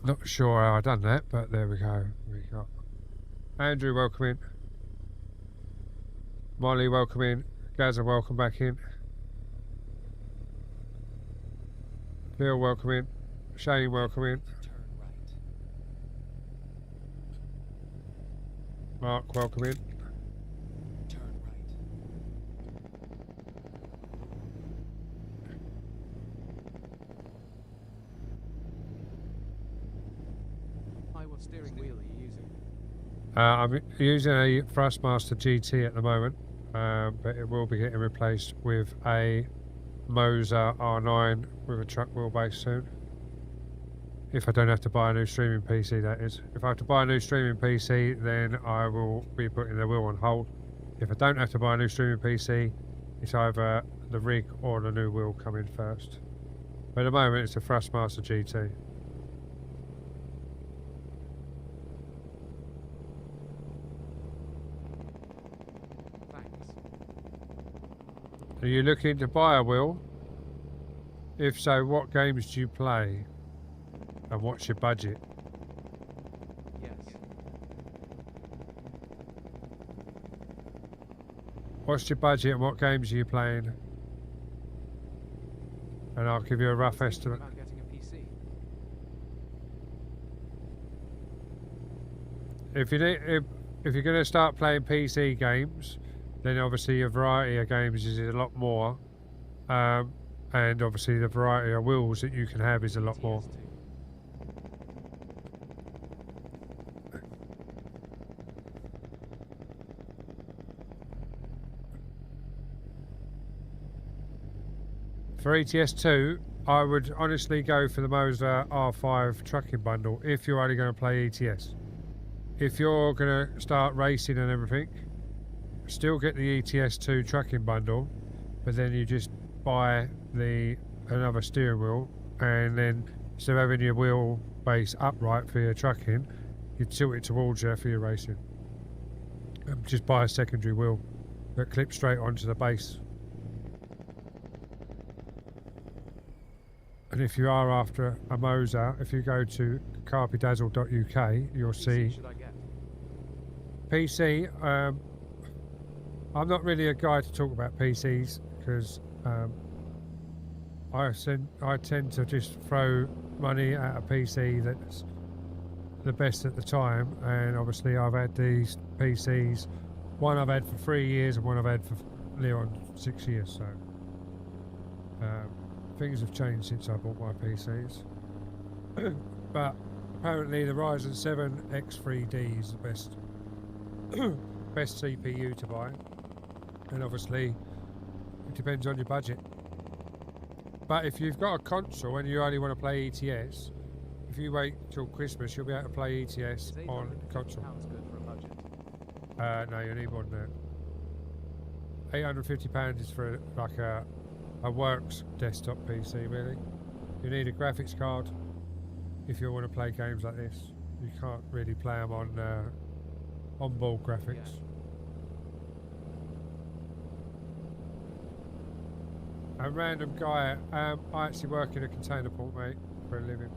Not sure how I done that, but there we go. We got Andrew, welcome in. Molly, welcome in. Gaza, welcome back in. Bill, welcome in. Shane, welcome in. Turn right. Mark, welcome in. Turn right. Hi, what steering wheel are you using? I'm using a Thrustmaster GT at the moment, but it will be getting replaced with a Moser R9 with a truck wheelbase soon. If I don't have to buy a new streaming PC, that is. If I have to buy a new streaming PC, then I will be putting the wheel on hold. If I don't have to buy a new streaming PC, it's either the rig or the new wheel coming first. But at the moment, it's a Thrustmaster GT. Thanks. Are you looking to buy a wheel? If so, what games do you play? And what's your budget? Yes. What's your budget and what games are you playing? And I'll give you a rough estimate. About getting a PC. If you need, if you're going to start playing PC games, then obviously your variety of games is a lot more, and obviously the variety of wheels that you can have is a lot more. ETS 2. For ETS2, I would honestly go for the Moser R5 trucking bundle if you're only going to play ETS. If you're going to start racing and everything, still get the ETS2 trucking bundle, but then you just buy another steering wheel, and then instead of having your wheel base upright for your trucking, you tilt it towards you for your racing. Just buy a secondary wheel that clips straight onto the base. And if you are after a Moser, if you go to carpedazzle.uk, you'll see Should I get? PC. I'm not really a guy to talk about PCs because I tend to just throw money at a PC that's the best at the time, and obviously I've had these PCs. One I've had for 3 years, and one I've had for near on 6 years. So things have changed since I bought my PCs. But apparently the Ryzen 7 X3D is the best best CPU to buy, and obviously it depends on your budget. But if you've got a console and you only want to play ETS, if you wait till Christmas, you'll be able to play ETS Is on £850 console. good for a budget? No, you need more than that. £850 is for like a works desktop PC, really. You need a graphics card if you want to play games like this. You can't really play them on onboard graphics. A random guy. I actually work in a container port, mate, for a living.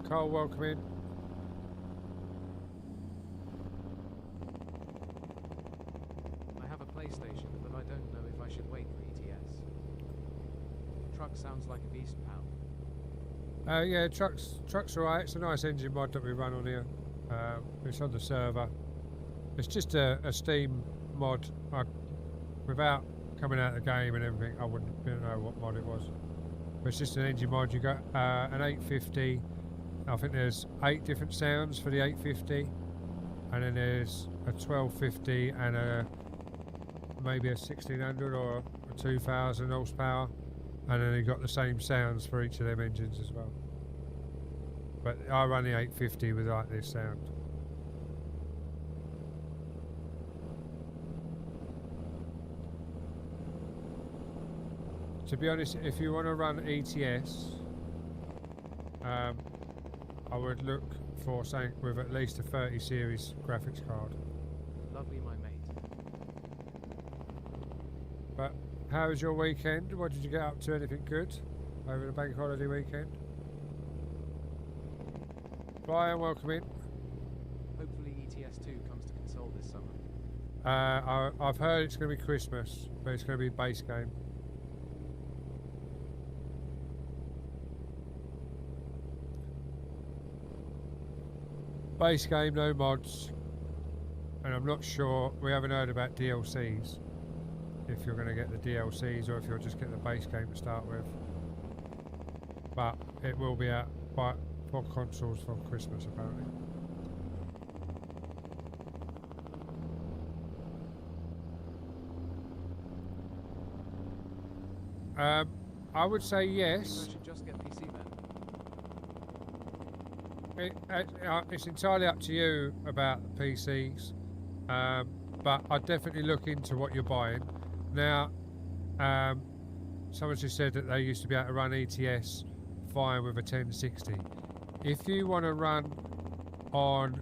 Carl, welcome in. I have a PlayStation, but I don't know if I should wait for ETS. Truck sounds like a beast, pal. Yeah, truck's alright. It's a nice engine mod that we run on here. It's on the server. It's just a Steam mod. Without coming out of the game and everything, I wouldn't know what mod it was. But it's just an engine mod. You got an 850. I think there's 8 different sounds for the 850, and then there's a 1250 and maybe a 1600 or a 2000 horsepower, and then you got the same sounds for each of them engines as well. But I run the 850 with like this sound. To be honest, if you want to run ETS, I would look for something with at least a 30 series graphics card. Lovely, my mate. But how was your weekend? What did you get up to? Anything good over the bank holiday weekend? Brian, welcome in. Hopefully ETS 2 comes to console this summer. I've heard it's going to be Christmas, but it's going to be base game. Base game, no mods, and I'm not sure, we haven't heard about DLCs, if you're going to get the DLCs or if you'll just get the base game to start with. But it will be out for consoles for Christmas apparently. I would say yes. I should just get PC then. It's entirely up to you about the PCs, but I'd definitely look into what you're buying. Now, someone just said that they used to be able to run ETS fine with a 1060. If you want to run on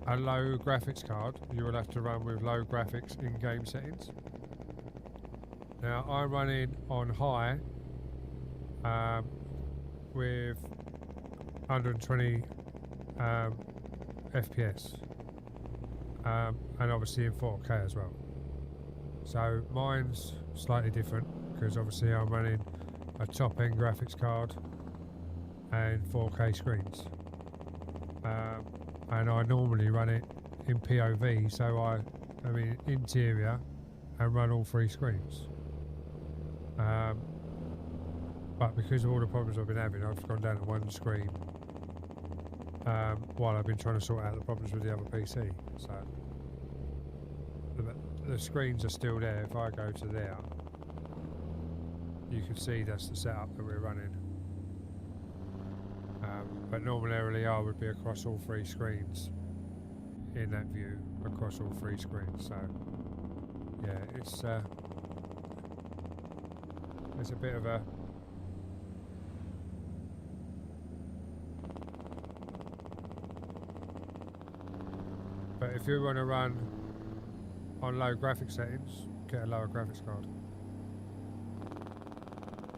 a low graphics card, you will have to run with low graphics in game settings. Now, I'm running on high with 120 FPS, and obviously in 4K as well. So mine's slightly different because obviously I'm running a top-end graphics card and 4K screens, and I normally run it in POV, so I mean interior, and run all 3 screens. But because of all the problems I've been having, I've gone down to 1 screen while I've been trying to sort out the problems with the other PC. So the screens are still there. If I go to there, you can see that's the setup that we're running. But normally I would be across all 3 screens in that view, across all 3 screens. So yeah, it's a bit of a but if you want to run on low graphics settings, get a lower graphics card.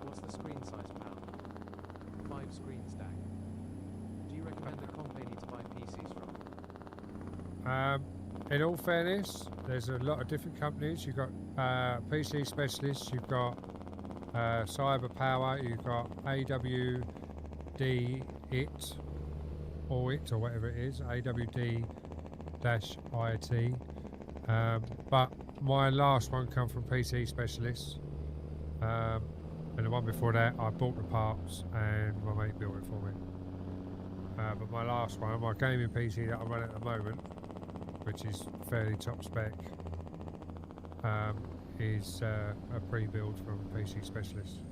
What's the screen size, pal? 5 screen stack. Do you recommend a company to buy PCs from? In all fairness, there's a lot of different companies. You've got PC Specialists, you've got Cyber Power, you've got AWD or whatever it is, AWD-IT. But my last one come from PC Specialists, and the one before that I bought the parts and my mate built it for me. But my last one, my gaming PC that I run at the moment, which is fairly top spec, is a pre-build from PC Specialist.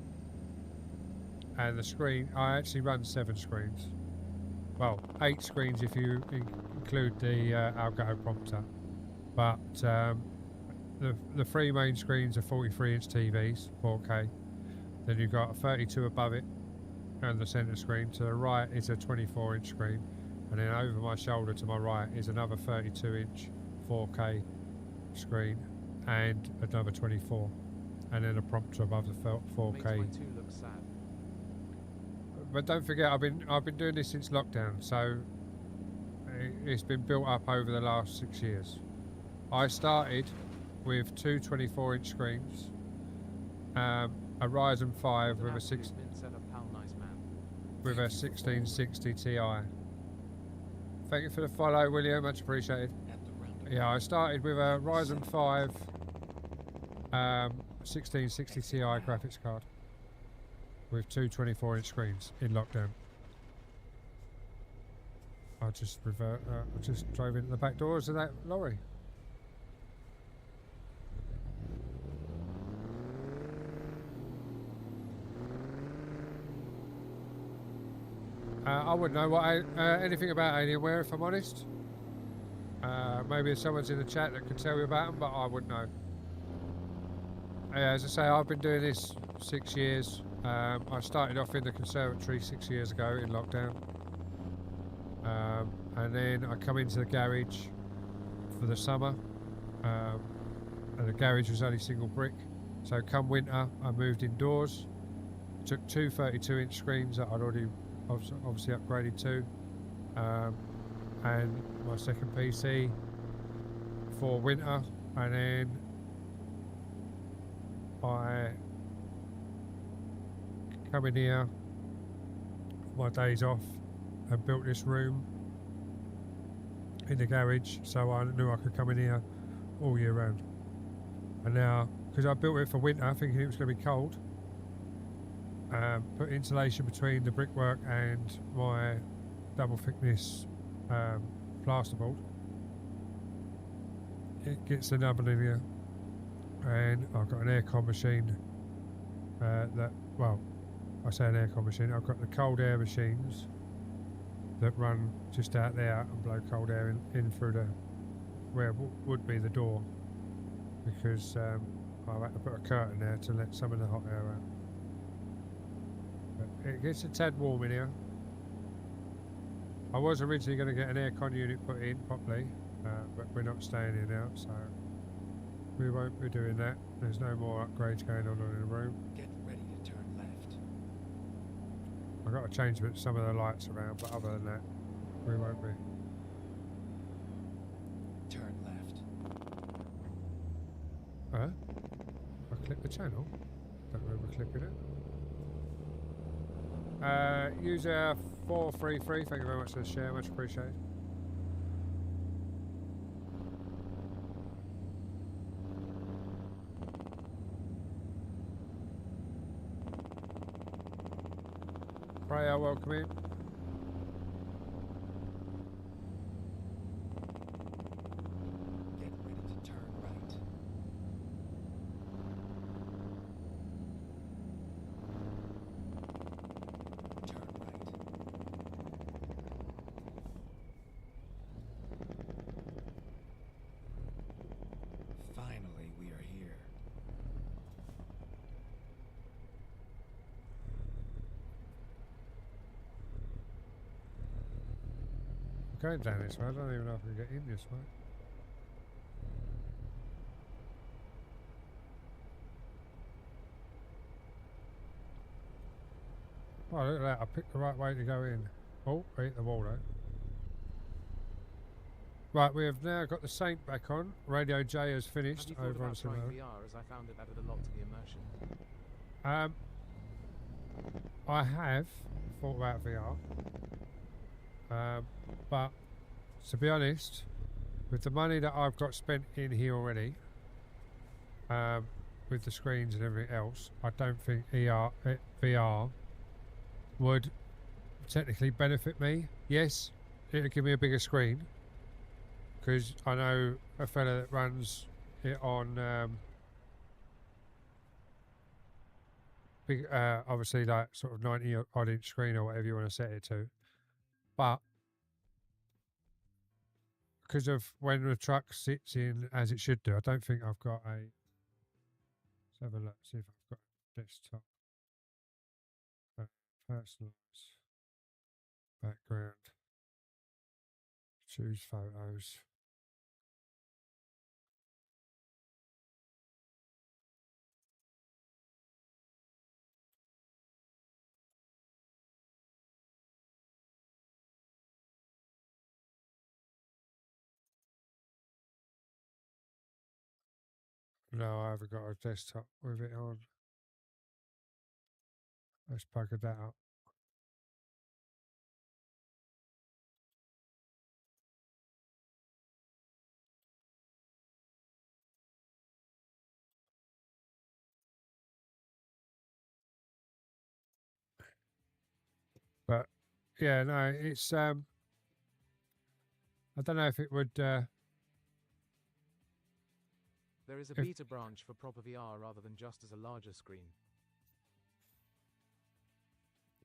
And the screen, I actually run 7 screens. Well, 8 screens if you include the Elgato prompter. But the 3 main screens are 43-inch TVs, 4K. Then you've got a 32 above it and the centre screen. To the right is a 24-inch screen. And then over my shoulder to my right is another 32-inch 4K screen and another 24, and then a prompter above the 4K. Makes my 2 look sad. But don't forget, I've been doing this since lockdown, so it's been built up over the last 6 years. I started with 2 24-inch screens, a Ryzen 5 with a 1660 Ti. Thank you for the follow, William. Much appreciated. Yeah, I started with a Ryzen 5 1660 Ti graphics card with 2 24-inch screens in lockdown. I just drove into the back doors of that lorry. I wouldn't know anything about Alienware, if I'm honest. Maybe someone's in the chat that can tell me about them, but I wouldn't know. As I say, I've been doing this 6 years. I started off in the conservatory 6 years ago in lockdown. And then I come into the garage for the summer. And the garage was only single brick. So come winter, I moved indoors. Took 2 32-inch screens that I'd already obviously upgraded to. And my second PC for winter, and then I come in here for my days off and built this room in the garage, so I knew I could come in here all year round. And now, because I built it for winter thinking it was going to be cold, put insulation between the brickwork and my double thickness plasterboard. It gets an oven in here, and I've got an aircon machine well, I say an aircon machine, I've got the cold air machines that run just out there and blow cold air in through where would be the door, because I had to put a curtain there to let some of the hot air out. But it gets a tad warm in here. I was originally going to get an aircon unit put in properly, but we're not staying here now, so we won't be doing that. There's no more upgrades going on in the room. Get ready to turn left. I've got to change some of the lights around, but other than that, we won't be. Turn left. Huh? clip the channel. Don't remember clipping it. User 433, thank you very much for the share, much appreciated. Freya, welcome in. Get ready to turn right. Turn right. Finally, we are here. I'm going down this way, I don't even know if I can get in this way. Oh, look at that, I picked the right way to go in. Oh, I hit the wall though. Right, we have now got the Saint back on. Radio J has finished Have you thought over on about trying Simone. VR, as I found it added a lot to the immersion? I have thought about VR. But to be honest, with the money that I've got spent in here already, with the screens and everything else, I don't think VR would technically benefit me. Yes, it would give me a bigger screen, because I know a fella that runs it on big, obviously like sort of 90 odd inch screen or whatever you want to set it to, but because of when the truck sits in as it should do, I don't think I've got a. Let's have a look, see if I've got a desktop. Personalize background. Choose photos. No, I haven't got a desktop with it on. Let's bugger that up. But yeah, no, it's I don't know if it would. There is a If- beta branch for proper VR rather than just as a larger screen.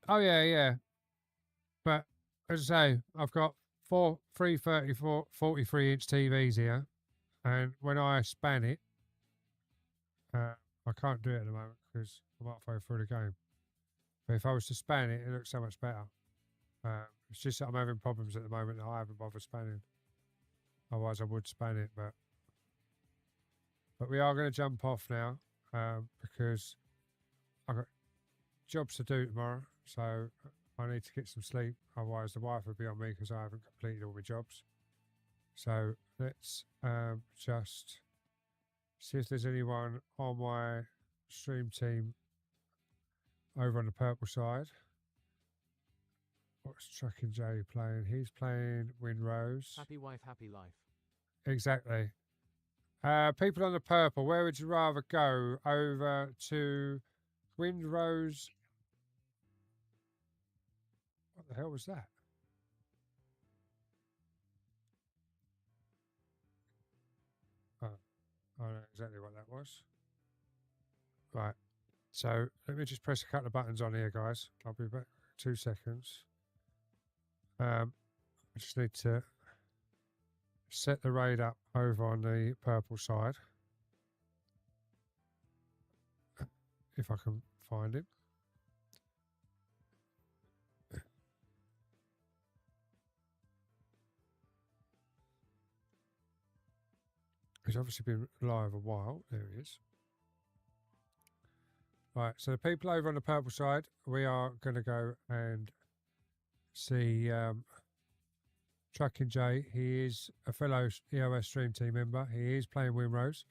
Oh yeah, yeah. But as I say, I've got three 43-inch TVs here, and when I span it, I can't do it at the moment because I'm halfway through the game. But if I was to span it, it looks so much better. It's just that I'm having problems at the moment that I haven't bothered spanning. Otherwise, I would span it, but we are going to jump off now because I've got jobs to do tomorrow, so I need to get some sleep. Otherwise, the wife will be on me because I haven't completed all my jobs. So let's just see if there's anyone on my stream team over on the purple side. What's Trucking Jay playing? He's playing Windrose. Happy wife, happy life. Exactly. People on the purple, where would you rather go? Over to Windrose. What the hell was that? Oh, I know exactly what that was. Right. So let me just press a couple of buttons on here, guys. I'll be back 2 seconds. I just need to set the raid up over on the purple side. If I can find him. He's obviously been live a while. There he is. Right, so the people over on the purple side, we are going to go and see Trucking Jay. He is a fellow EOS Stream Team member. He is playing Windrose.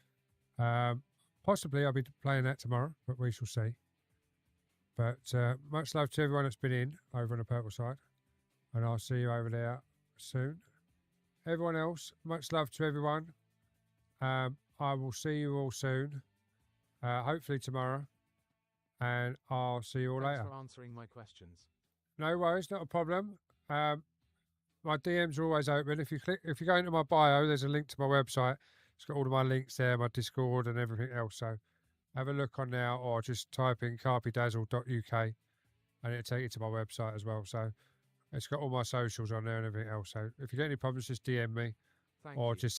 Possibly I'll be playing that tomorrow, but we shall see. But much love to everyone that's been in over on the purple side. And I'll see you over there soon. Everyone else, much love to everyone. I will see you all soon. Hopefully tomorrow. And I'll see you all Thanks later. for answering my questions. No worries, not a problem. My DMs are always open. If you go into my bio, there's a link to my website. It's got all of my links there, my Discord and everything else. So have a look on now, or just type in carpedazzle.uk and it'll take you to my website as well. So it's got all my socials on there and everything else. So if you get any problems, just DM me Thank or you. just